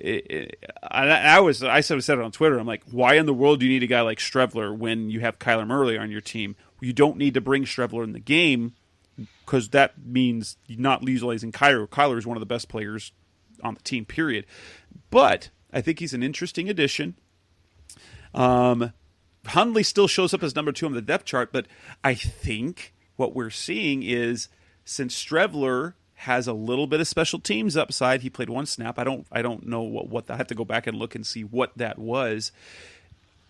I said it on Twitter. I'm like, why in the world do you need a guy like Streveler when you have Kyler Murray on your team? You don't need to bring Streveler in the game because that means you're not utilizing Kyler. Kyler is one of the best players on the team, period. But I think he's an interesting addition. Hundley still shows up as number 2 on the depth chart, but I think what we're seeing is since Streveler has a little bit of special teams upside. He played one snap. I don't know what I have to go back and look and see what that was.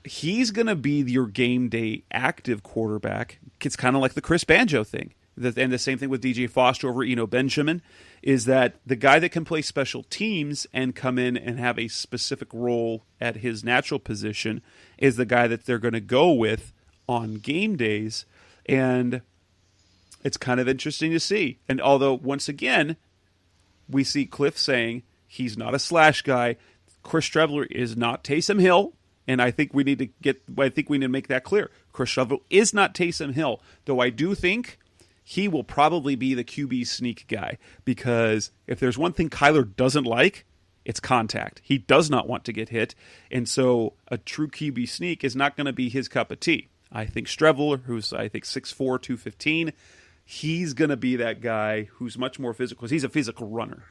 He's going to be your game day active quarterback. It's kind of like the Chris Banjo thing. And the same thing with DJ Foster over Eno Benjamin is that the guy that can play special teams and come in and have a specific role at his natural position is the guy that they're going to go with on game days. And it's kind of interesting to see. And although, once again, we see Cliff saying he's not a slash guy, Chris Streveler is not Taysom Hill, and I think we need to make that clear. Chris Streveler is not Taysom Hill, though I do think he will probably be the QB sneak guy, because if there's one thing Kyler doesn't like, it's contact. He does not want to get hit, and so a true QB sneak is not going to be his cup of tea. I think Streveler, who's 6'4", 215, he's going to be that guy who's much more physical because he's a physical runner.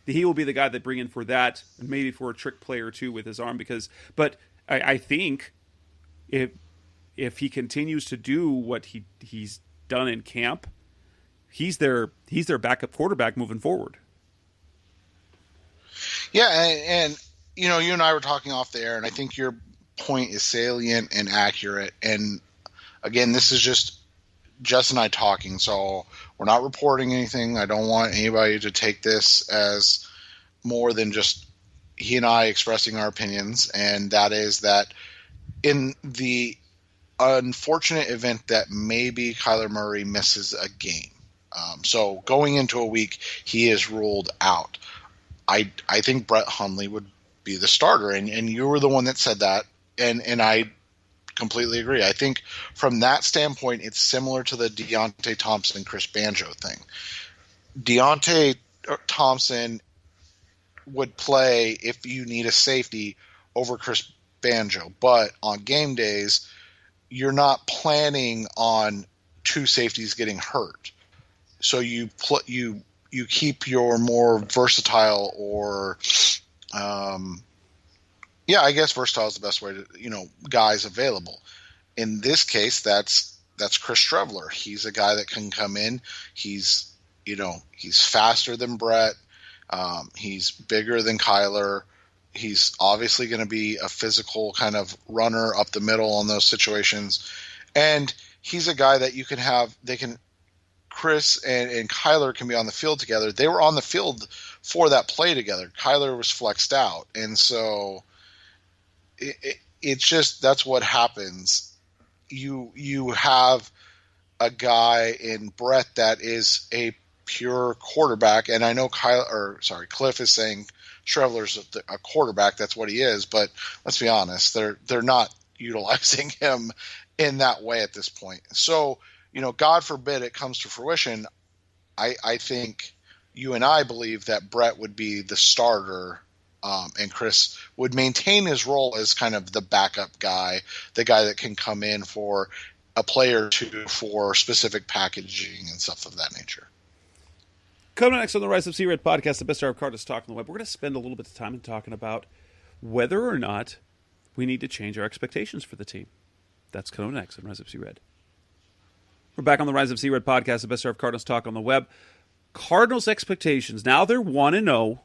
He will be the guy that bring in for that, and maybe for a trick play or two with his arm. But I think if he continues to do what he's done in camp, he's their backup quarterback moving forward. Yeah, and you and I were talking off the air, and I think your point is salient and accurate. And again, this is just Jess and I talking, so we're not reporting anything. I don't want anybody to take this as more than just he and I expressing our opinions, and that is that in the unfortunate event that maybe Kyler Murray misses a game, so going into a week he is ruled out, I think Brett Hundley would be the starter, and you were the one that said that, and I completely agree. I think from that standpoint, it's similar to the Deontay Thompson, Chris Banjo thing. Deontay Thompson would play if you need a safety over Chris Banjo, but on game days, you're not planning on 2 safeties getting hurt. So you keep your more versatile or I guess versatile is the best way to, guys available. In this case, that's Chris Streveler. He's a guy that can come in. He's faster than Brett. He's bigger than Kyler. He's obviously going to be a physical kind of runner up the middle on those situations. And he's a guy that you can have, Chris and Kyler can be on the field together. They were on the field for that play together. Kyler was flexed out. And so it's just, that's what happens. You have a guy in Brett that is a pure quarterback, and I know Cliff is saying Streveler's a quarterback. That's what he is, but let's be honest, they're not utilizing him in that way at this point. So, God forbid it comes to fruition. I think you and I believe that Brett would be the starter. And Chris would maintain his role as kind of the backup guy, the guy that can come in for a play or two for specific packaging and stuff of that nature. Coming next on the Rise of C-Red podcast, the best hour of Cardinals talk on the web, we're going to spend a little bit of time talking about whether or not we need to change our expectations for the team. That's coming next on Rise of C-Red. We're back on the Rise of C-Red podcast, the best hour of Cardinals talk on the web. Cardinals expectations. Now they're 1-0.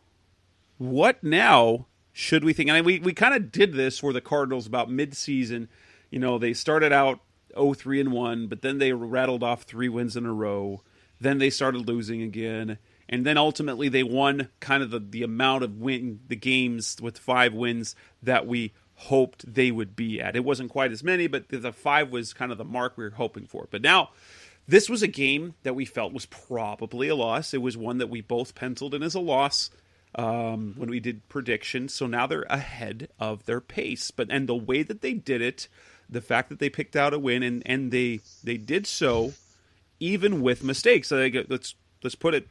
What now should we think? And we kind of did this for the Cardinals about mid-season. They started out 0-3-1, but then they rattled off 3 wins in a row. Then they started losing again. And then ultimately they won kind of the amount of the games with 5 wins that we hoped they would be at. It wasn't quite as many, but the 5 was kind of the mark we were hoping for. But now, this was a game that we felt was probably a loss. It was one that we both penciled in as a loss when we did predictions. So now they're ahead of their pace. And the way that they did it, the fact that they picked out a win, and they did so even with mistakes. So let's put it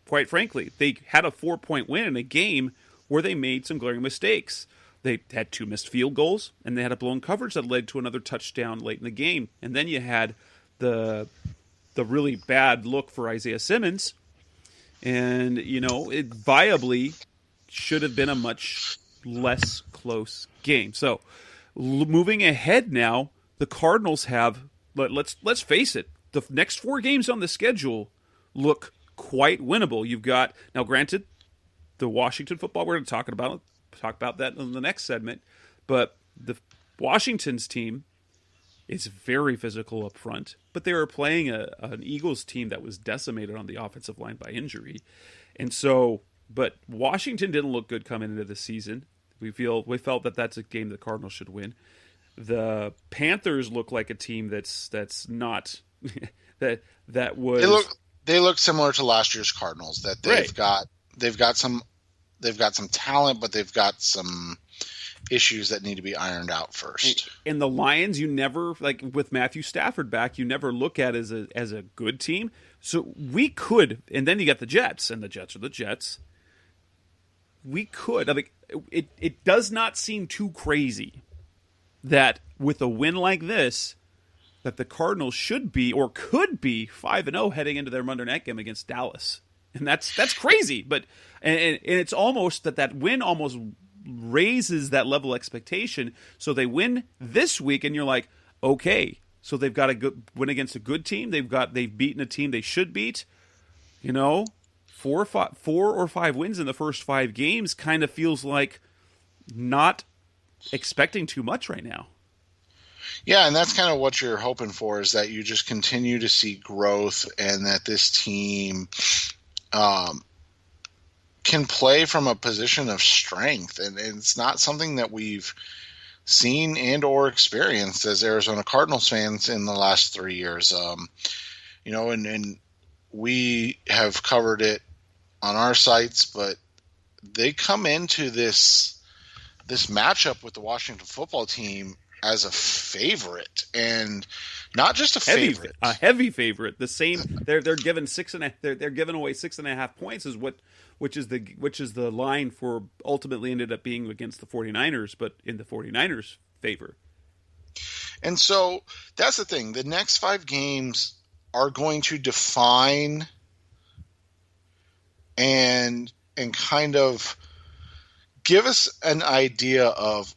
quite frankly, they had a 4-point win in a game where they made some glaring mistakes. They had 2 missed field goals, and they had a blown coverage that led to another touchdown late in the game. And then you had the really bad look for Isaiah Simmons, and it viably should have been a much less close game. So moving ahead now, the Cardinals have, let's face it, the next 4 games on the schedule look quite winnable. You've got, now granted, the Washington football, we're going to talk about that in the next segment, but the Washington's team is very physical up front, but they were playing an Eagles team that was decimated on the offensive line by injury. And so, but Washington didn't look good coming into the season. We felt that that's a game the Cardinals should win. The Panthers look like a team that's not that was they look similar to last year's Cardinals, that they've got some talent, but they've got some issues that need to be ironed out first. And the Lions, you never, like with Matthew Stafford back, you never look at as a good team. So we could, and then you got the Jets, and the Jets are the Jets. We could, it does not seem too crazy that with a win like this, that the Cardinals should be or could be 5-0 heading into their Monday night game against Dallas. And that's crazy, but and it's almost that win almost raises that level of expectation. So they win this week, and you're like, okay, so they've got a good win against a good team. They've beaten a team they should beat. 4 or 5 wins in the first 5 games kind of feels like not expecting too much right now. Yeah, and that's kind of what you're hoping for, is that you just continue to see growth, and that this team can play from a position of strength. And it's not something that we've seen and or experienced as Arizona Cardinals fans in the last 3 years. And we have covered it on our sites, but they come into this matchup with the Washington football team as a favorite, and not just a heavy favorite. The same, they're given they're giving away 6.5 points which is the line for ultimately ended up being against the 49ers, but in the 49ers' favor. And so that's the thing. The next 5 games are going to define and kind of give us an idea of,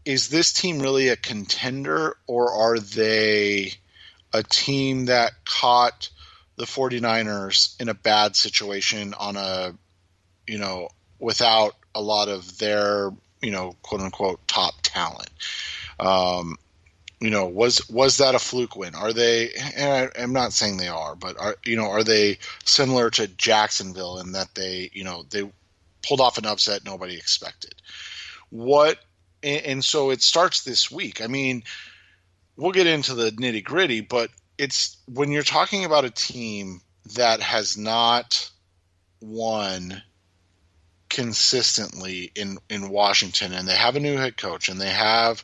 is this team really a contender, or are they a team that caught the 49ers in a bad situation on without a lot of their, quote unquote top talent? Was that a fluke win? Are they, and I'm not saying they are, but are they similar to Jacksonville in that they pulled off an upset nobody expected? And so it starts this week. I mean, we'll get into the nitty gritty, but it's when you're talking about a team that has not won consistently in Washington, and they have a new head coach, and they have,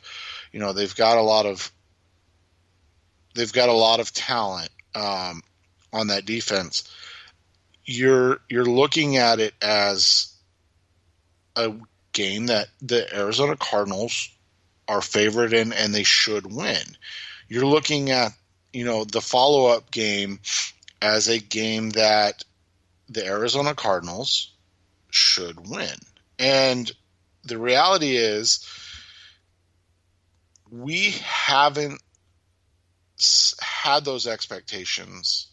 they've got a lot of talent on that defense. You're looking at it as a game that the Arizona Cardinals are favored in, and they should win. You're looking at, the follow-up game as a game that the Arizona Cardinals should win. And the reality is, we haven't had those expectations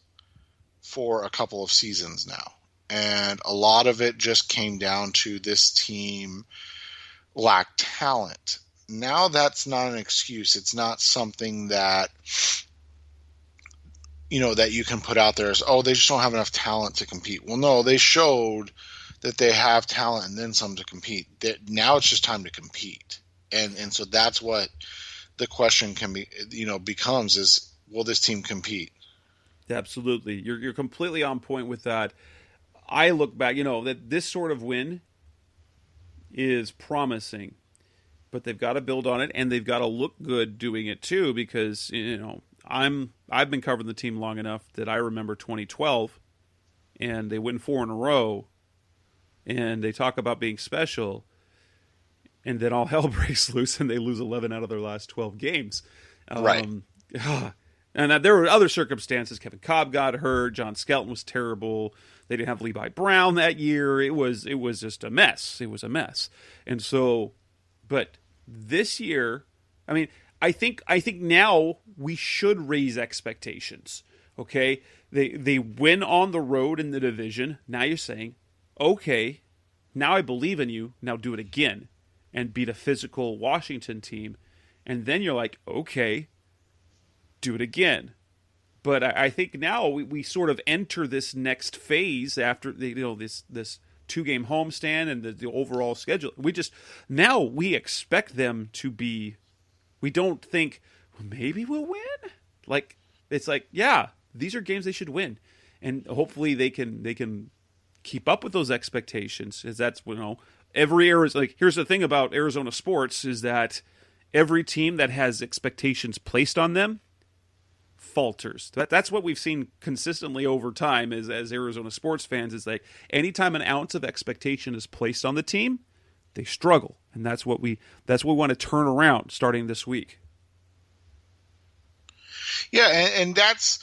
for a couple of seasons now. And a lot of it just came down to this team lacked talent. Now that's not an excuse. It's not something that, that you can put out there as, they just don't have enough talent to compete. Well, no, they showed that they have talent and then some to compete. Now it's just time to compete. And so that's what the question can be, becomes is, will this team compete? Absolutely. You're completely on point with that. I look back, that this sort of win is promising, but they've got to build on it and they've got to look good doing it too, because I've been covering the team long enough that I remember 2012 and they win 4 in a row and they talk about being special, and then all hell breaks loose and they lose 11 out of their last 12 games. Right. And there were other circumstances. Kevin Cobb got hurt. John Skelton was terrible. They didn't have Levi Brown that year. It was just a mess. It was a mess. And so, but this year, I mean, I think now we should raise expectations. Okay, they win on the road in the division. Now you're saying, okay, now I believe in you. Now do it again and beat a physical Washington team. And then you're like, okay, do it again. But I think now we sort of enter this next phase after this 2-game homestand and the overall schedule. We expect them to be. We don't think, well, maybe we'll win. Like, it's like, yeah, these are games they should win, and hopefully they can keep up with those expectations. As that's every Arizona. Like, here's the thing about Arizona sports is that every team that has expectations placed on them falters. That's what we've seen consistently over time as Arizona sports fans, is like anytime an ounce of expectation is placed on the team, they struggle. And that's what we want to turn around starting this week. Yeah, and that's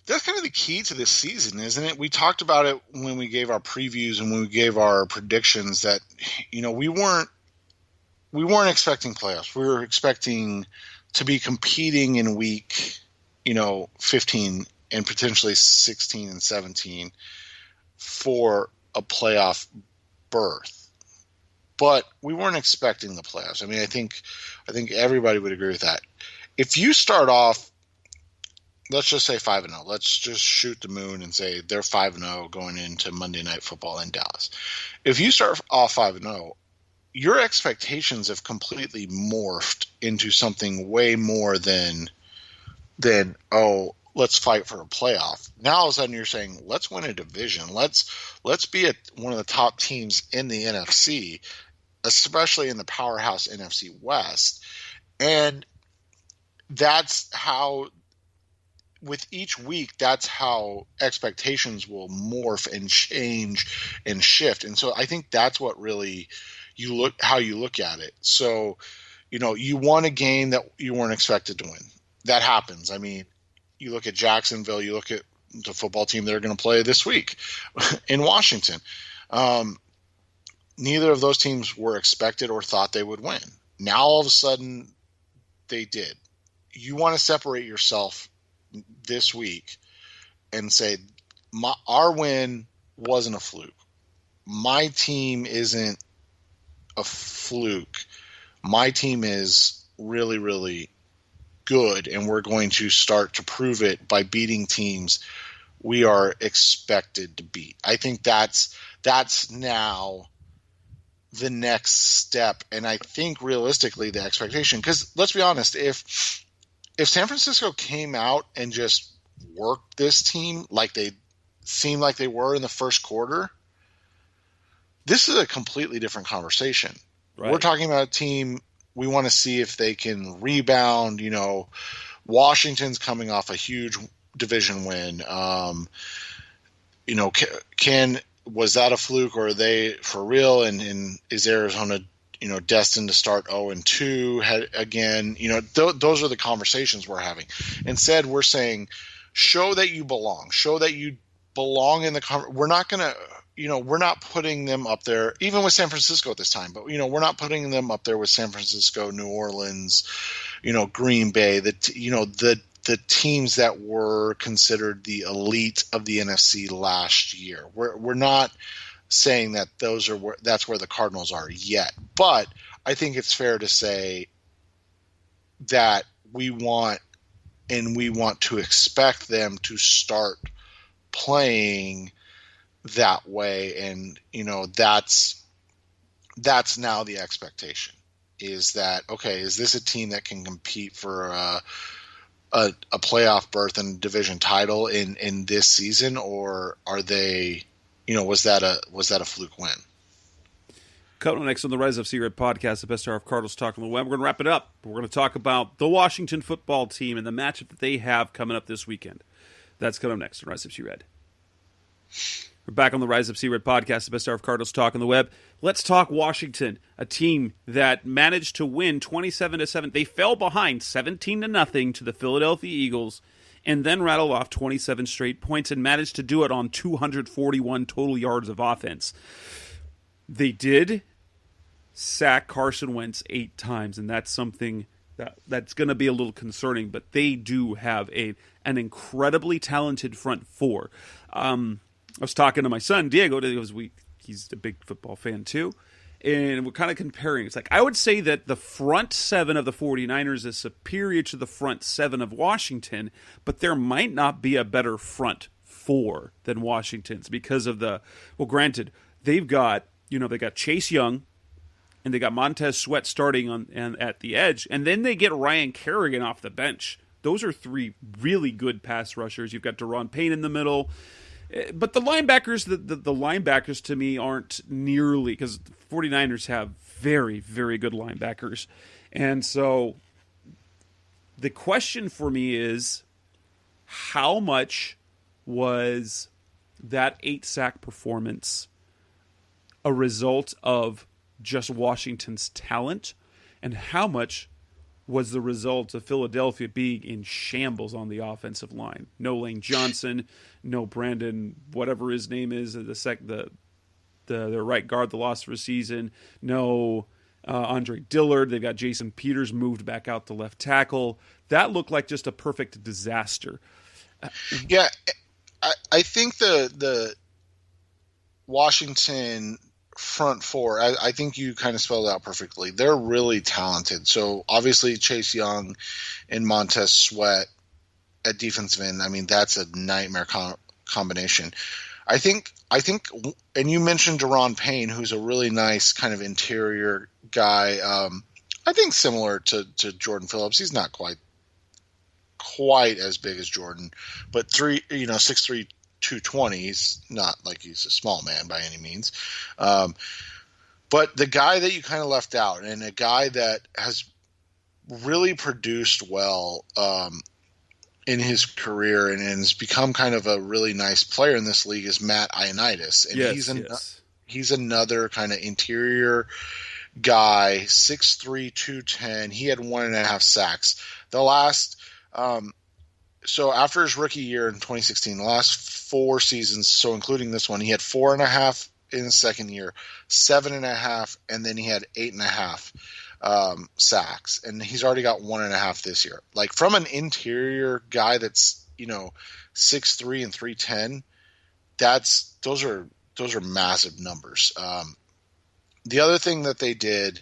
kind of the key to this season, isn't it? We talked about it when we gave our previews and when we gave our predictions that we weren't expecting playoffs. We were expecting to be competing in week 15 and potentially 16 and 17 for a playoff berth. But we weren't expecting the playoffs. I mean, I think everybody would agree with that. If you start off, let's just say 5-0. Let's just shoot the moon and say they're 5-0 going into Monday Night Football in Dallas. If you start off 5-0, your expectations have completely morphed into something way more than let's fight for a playoff. Now all of a sudden you're saying, let's win a division. Let's be one of the top teams in the NFC, especially in the powerhouse NFC West. And that's how, with each week, that's how expectations will morph and change and shift. And so I think that's what really how you look at it. So, you won a game that you weren't expected to win. That happens. I mean, you look at Jacksonville, you look at the football team they're going to play this week in Washington. Neither of those teams were expected or thought they would win. Now, all of a sudden, they did. You want to separate yourself this week and say, our win wasn't a fluke. My team isn't a fluke. My team is really, really good, and we're going to start to prove it by beating teams we are expected to beat. I think that's now the next step, and I think realistically the expectation, because let's be honest, if San Francisco came out and just worked this team like they seemed like they were in the first quarter, this is a completely different conversation. Right. We're talking about a team, we want to see if they can rebound. Washington's coming off a huge division win. Was that a fluke, or are they for real? And is Arizona, destined to start 0-2 again? Those are the conversations we're having. Instead, we're saying, show that you belong. Show that you belong in the we're not going to, we're not putting them up there, even with San Francisco at this time, but, we're not putting them up there with San Francisco, New Orleans, Green Bay, the teams that were considered the elite of the NFC last year. We're not saying that that's where the Cardinals are yet, but I think it's fair to say that we want to expect them to start playing that way, and that's now the expectation is that, okay, is this a team that can compete for a playoff berth and division title in this season, or are they, was that a fluke win? Coming up next on the Rise Up Sea Red podcast, the best hour of Cardinals talk on the web. We're going to wrap it up. We're going to talk about the Washington football team and the matchup that they have coming up this weekend. That's coming up next on Rise Up Sea Red. We're back on the Rise Up Sea Red podcast, the best hour of Cardinals talk on the web. Let's talk Washington, a team that managed to win 27-7. They fell behind 17-0 to the Philadelphia Eagles and then rattled off 27 straight points and managed to do it on 241 total yards of offense. They did sack Carson Wentz 8 times, and that's something that's going to be a little concerning, but they do have an incredibly talented front four. I was talking to my son, Diego, he's a big football fan too, and we're kind of comparing. It's like, I would say that the front seven of the 49ers is superior to the front seven of Washington, but there might not be a better front four than Washington's because of granted, they've got Chase Young, and they got Montez Sweat starting at the edge, and then they get Ryan Kerrigan off the bench. Those are 3 really good pass rushers. You've got Daron Payne in the middle. But the linebackers, the linebackers to me aren't nearly, because the 49ers have very, very good linebackers. And so the question for me is, how much was that 8-sack performance a result of just Washington's talent, and how much was the result of Philadelphia being in shambles on the offensive line? No Lane Johnson, no Brandon, whatever his name is, the right guard, the loss for a season. No Andre Dillard. They've got Jason Peters moved back out to left tackle. That looked like just a perfect disaster. Yeah, I think the Washington front four, I think you kind of spelled it out perfectly. They're really talented. So obviously Chase Young and Montez Sweat at defensive end, I mean, that's a nightmare combination. I think, and you mentioned Daron Payne, who's a really nice kind of interior guy. I think similar to Jordan Phillips. He's not quite as big as Jordan, but 6'3", 220. He's not like he's a small man by any means. But the guy that you kind of left out, and a guy that has really produced well in his career and has become kind of a really nice player in this league, is Matt Ioannidis. And he's another kind of interior guy, 6'3", 210. He had 1.5 sacks. The last so after his rookie year in 2016, the last 4 seasons, so including this one, he had 4.5 in the second year, 7.5, and then he had 8.5 sacks, and he's already got 1.5 this year. Like, from an interior guy that's 6'3" and 310, those are massive numbers. The other thing that they did,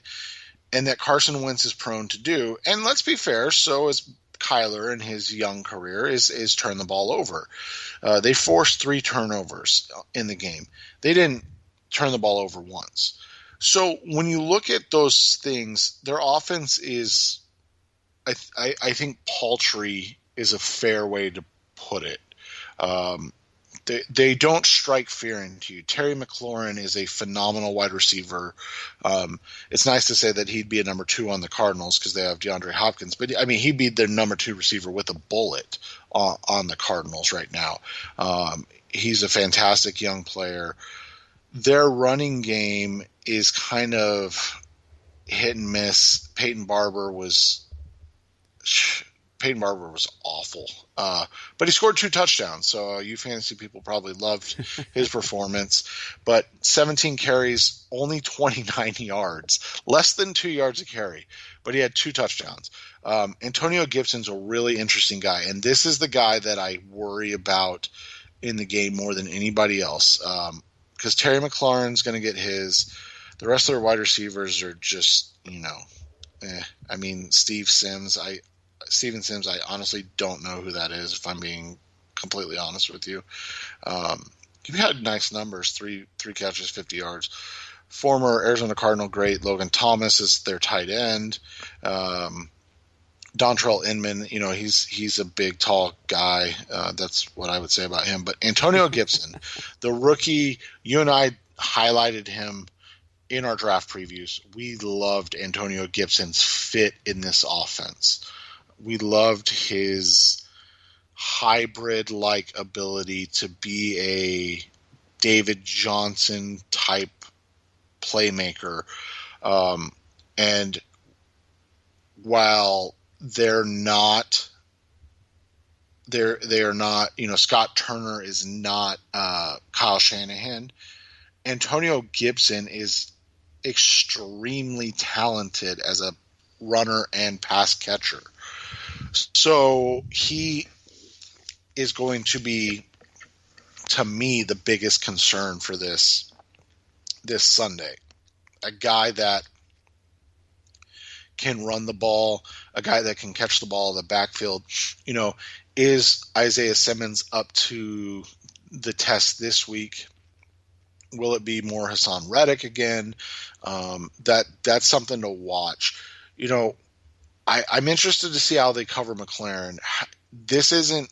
and that Carson Wentz is prone to do, and let's be fair, so is Kyler in his young career, is turn the ball over. They forced 3 turnovers in the game. They didn't turn the ball over once. So when you look at those things, their offense is, I think, paltry is a fair way to put it. They don't strike fear into you. Terry McLaurin is a phenomenal wide receiver. It's nice to say that he'd be a number 2 on the Cardinals because they have DeAndre Hopkins. But, I mean, he'd be their number 2 receiver with a bullet on the Cardinals right now. He's a fantastic young player. Their running game is kind of hit and miss. Peyton Barber was awful. But he scored 2 touchdowns, so you fantasy people probably loved his performance. But 17 carries, only 29 yards, less than 2 yards a carry. But he had 2 touchdowns. Antonio Gibson's a really interesting guy, and this is the guy that I worry about in the game more than anybody else. Because Terry McLaurin's going to get his. The rest of their wide receivers are just, I mean, Steven Sims, I honestly don't know who that is, if I'm being completely honest with you. He had nice numbers, three catches, 50 yards. former Arizona Cardinal great Logan Thomas is their tight end. Dontrell Inman, he's a big, tall guy. That's what I would say about him. But Antonio Gibson, the rookie, you and I highlighted him in our draft previews. We loved Antonio Gibson's fit in this offense. We loved his hybrid-like ability to be a David Johnson type playmaker. And while they're not, Scott Turner is not Kyle Shanahan, Antonio Gibson is extremely talented as a runner and pass catcher. So he is going to be, to me, the biggest concern for this Sunday. A guy that can run the ball, a guy that can catch the ball in the backfield. Is Isaiah Simmons up to the test this week? Will it be more Hassan Reddick again? That's something to watch. I'm interested to see how they cover McLaren. This isn't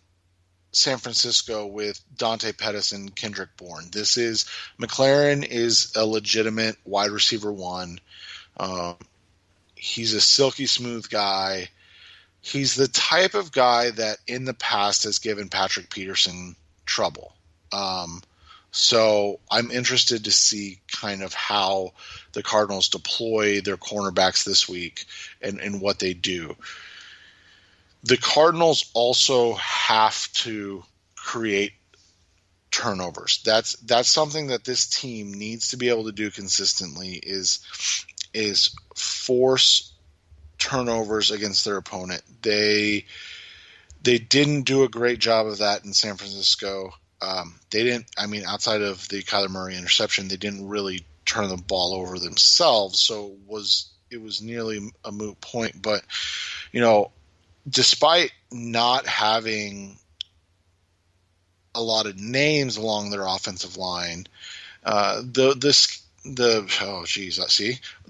San Francisco with Dante Pettis and Kendrick Bourne. McLaren is a legitimate wide receiver one. He's a silky smooth guy. He's the type of guy that in the past has given Patrick Peterson trouble. So I'm interested to see kind of how the Cardinals deploy their cornerbacks this week and what they do. The Cardinals also have to create turnovers. That's something that this team needs to be able to do consistently is force turnovers against their opponent. They didn't do a great job of that in San Francisco. Outside of the Kyler Murray interception, they didn't really turn the ball over themselves, so it was nearly a moot point. But, despite not having a lot of names along their offensive line, the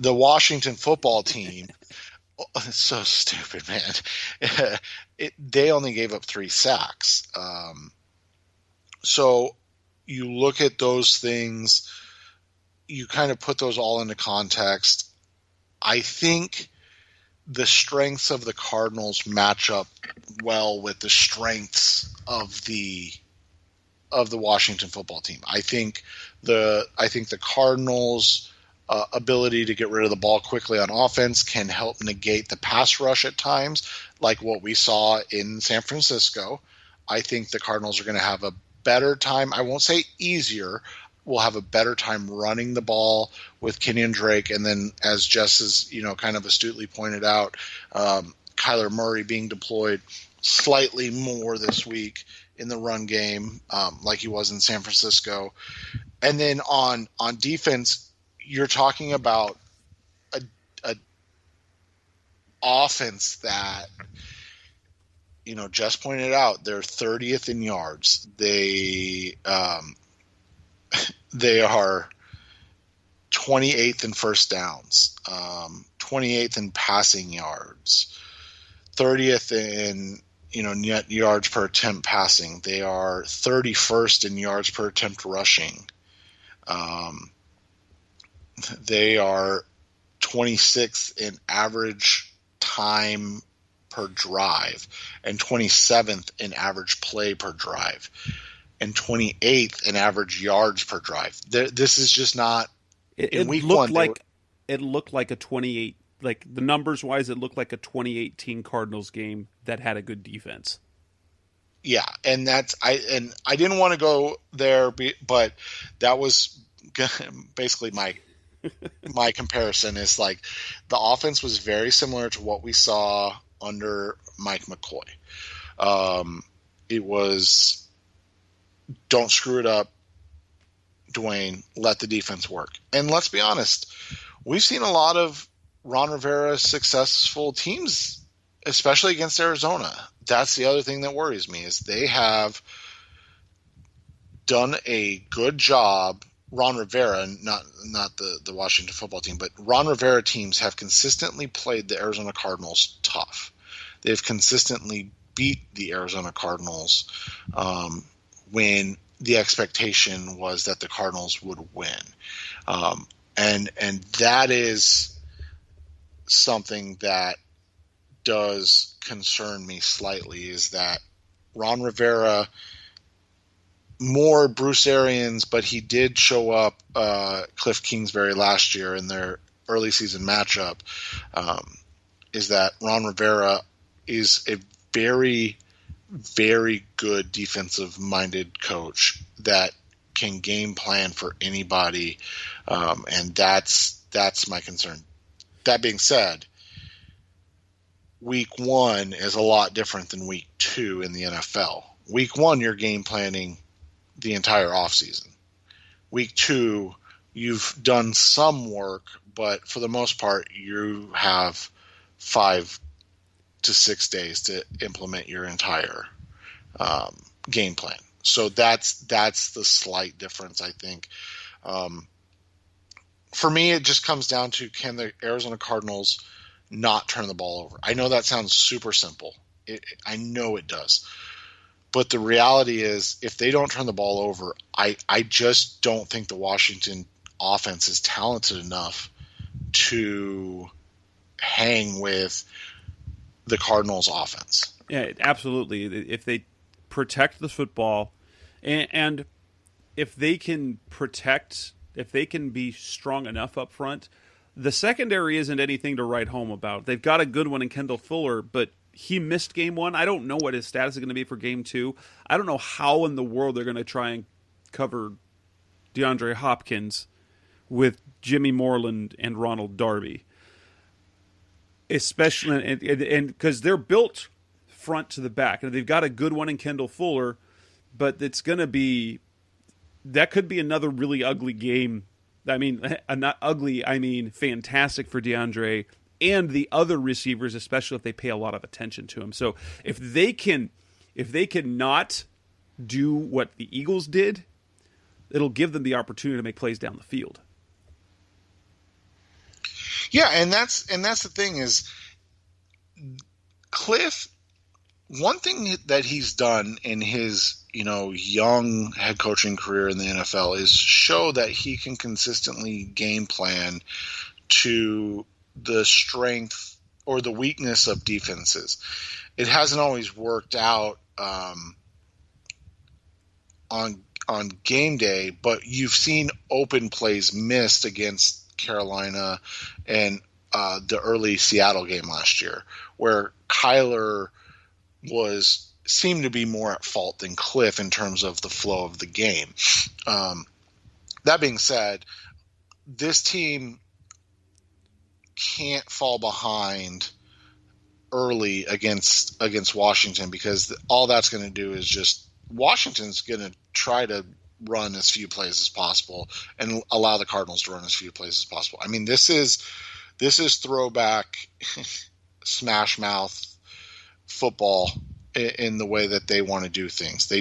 Washington football team, it's so stupid, man. They only gave up 3 sacks. So you look at those things, you kind of put those all into context. I think the strengths of the Cardinals match up well with the strengths of the Washington football team. I think the Cardinals' ability to get rid of the ball quickly on offense can help negate the pass rush at times, like what we saw in San Francisco. I think the Cardinals are going to have a better time. I won't say easier. We'll have a better time running the ball with Kenyon Drake, and then, as Jess has kind of astutely pointed out, Kyler Murray being deployed slightly more this week in the run game, like he was in San Francisco. And then on defense, you're talking about a offense that, Jess pointed out, they're 30th in yards. They are 28th in first downs, 28th in passing yards, 30th in net yards per attempt passing. They are 31st in yards per attempt rushing. They are 26th in average time per drive and 27th in average play per drive and 28th in average yards per drive. This is just not. It looked like a 28. Like the numbers wise, it looked like a 2018 Cardinals game that had a good defense. Yeah, and I didn't want to go there, but that was basically my comparison. Is like the offense was very similar to what we saw under Mike McCoy. It was, don't screw it up, Dwayne, let the defense work. And let's be honest, we've seen a lot of Ron Rivera's successful teams, especially against Arizona. That's the other thing that worries me, is they have done a good job Ron Rivera, not the Washington football team, but Ron Rivera teams have consistently played the Arizona Cardinals tough. They've consistently beat the Arizona Cardinals when the expectation was that the Cardinals would win. And that is something that does concern me slightly, is that Ron Rivera, more Bruce Arians, but he did show up Cliff Kingsbury last year in their early season matchup, is that Ron Rivera is a very, very good defensive-minded coach that can game plan for anybody, and that's my concern. That being said, week 1 is a lot different than week 2 in the NFL. Week 1, you're game planning the entire offseason. Week 2, you've done some work, but for the most part, you have 5 to 6 days to implement your entire game plan. So that's the slight difference, I think. For me, it just comes down to, can the Arizona Cardinals not turn the ball over? I know that sounds super simple. I know it does. But the reality is, if they don't turn the ball over, I just don't think the Washington offense is talented enough to hang with the Cardinals offense. Yeah, absolutely. If they protect the football, and if they can be strong enough up front, the secondary isn't anything to write home about. They've got a good one in Kendall Fuller, but he missed game 1. I don't know what his status is going to be for game 2. I don't know how in the world they're going to try and cover DeAndre Hopkins with Jimmy Moreland and Ronald Darby. Especially, and because they're built front to the back, and they've got a good one in Kendall Fuller, but it's going to be, that could be another really ugly game. I mean, not ugly, I mean fantastic for DeAndre and the other receivers, especially if they pay a lot of attention to him. So if they can not do what the Eagles did, it'll give them the opportunity to make plays down the field. Yeah, and that's the thing is, Cliff, one thing that he's done in his, young head coaching career in the NFL is show that he can consistently game plan to the strength or the weakness of defenses. It hasn't always worked out on game day, but you've seen open plays missed against Carolina and the early Seattle game last year, where Kyler seemed to be more at fault than Cliff in terms of the flow of the game. That being said, this team can't fall behind early against Washington, because all that's going to do is just, Washington's going to try to run as few plays as possible and allow the Cardinals to run as few plays as possible. I mean, this is throwback smash mouth football in the way that they want to do things.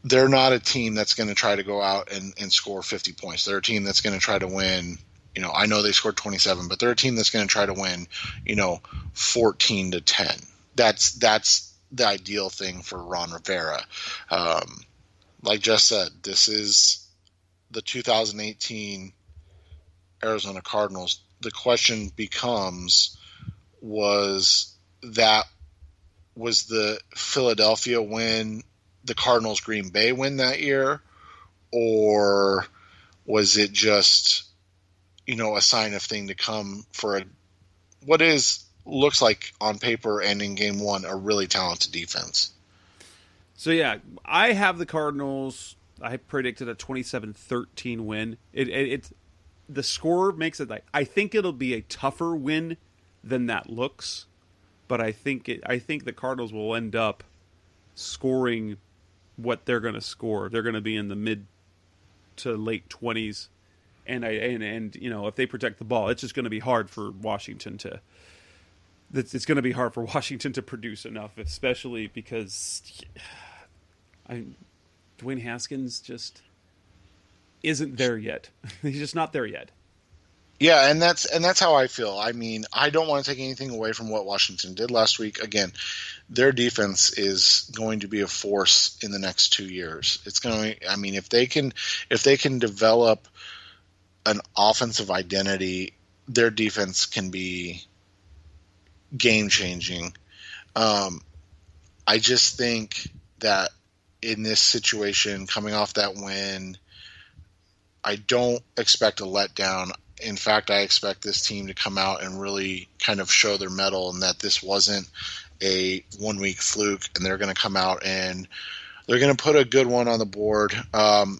They're not a team that's going to try to go out and score 50 points. They're a team that's going to try to win. I know they scored 27, but they're a team that's going to try to win, 14-10. That's the ideal thing for Ron Rivera. Like Jess said, this is the 2018 Arizona Cardinals. The question becomes, was the Philadelphia win the Cardinals Green Bay win that year, or was it just a sign of thing to come for what looks like on paper and in game 1 a really talented defense? So yeah, I have the Cardinals. I predicted a 27-13 win. It the score makes it like, I think it'll be a tougher win than that looks, but I think the Cardinals will end up scoring what they're going to score. They're going to be in the mid to late 20s. And if they protect the ball, it's just going to be hard for Washington to. It's going to be hard for Washington to produce enough, especially because Dwayne Haskins just isn't there yet. He's just not there yet. Yeah, and that's how I feel. I mean, I don't want to take anything away from what Washington did last week. Again, their defense is going to be a force in the next 2 years. It's going to, I mean, if they can develop an offensive identity, their defense can be game changing. I just think that in this situation, coming off that win, I don't expect a letdown. In fact, I expect this team to come out and really kind of show their mettle, and that this wasn't a 1 week fluke, and they're going to come out and they're going to put a good one on the board. I'm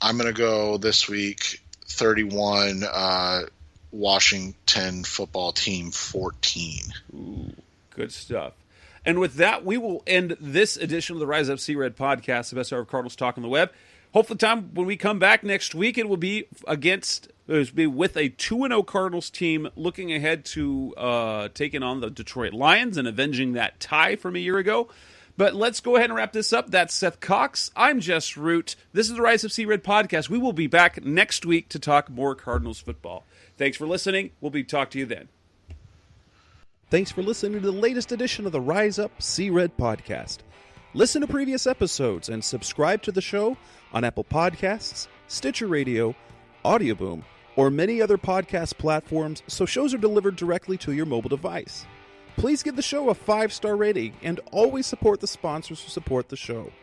going to go this week 31, Washington football team 14. Ooh, good stuff. And with that, we will end this edition of the Rise Up Sea Red podcast, the best hour of Cardinals talk on the web. Hopefully, time when we come back next week, it will be with a 2-0 Cardinals team looking ahead to taking on the Detroit Lions and avenging that tie from a year ago. But let's go ahead and wrap this up. That's Seth Cox. I'm Jess Root. This is the Rise of Sea Red podcast. We will be back next week to talk more Cardinals football. Thanks for listening. We'll be talking to you then. Thanks for listening to the latest edition of the Rise Up Sea Red podcast. Listen to previous episodes and subscribe to the show on Apple Podcasts, Stitcher Radio, Audioboom, or many other podcast platforms so shows are delivered directly to your mobile device. Please give the show a 5-star rating and always support the sponsors who support the show.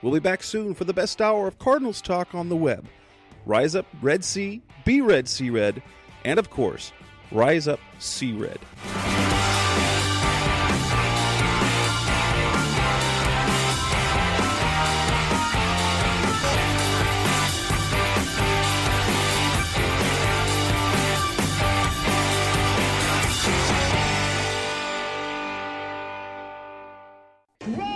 We'll be back soon for the best hour of Cardinals talk on the web. Rise up, Red Sea, be Red Sea Red, and of course, Rise Up Sea Red. Run!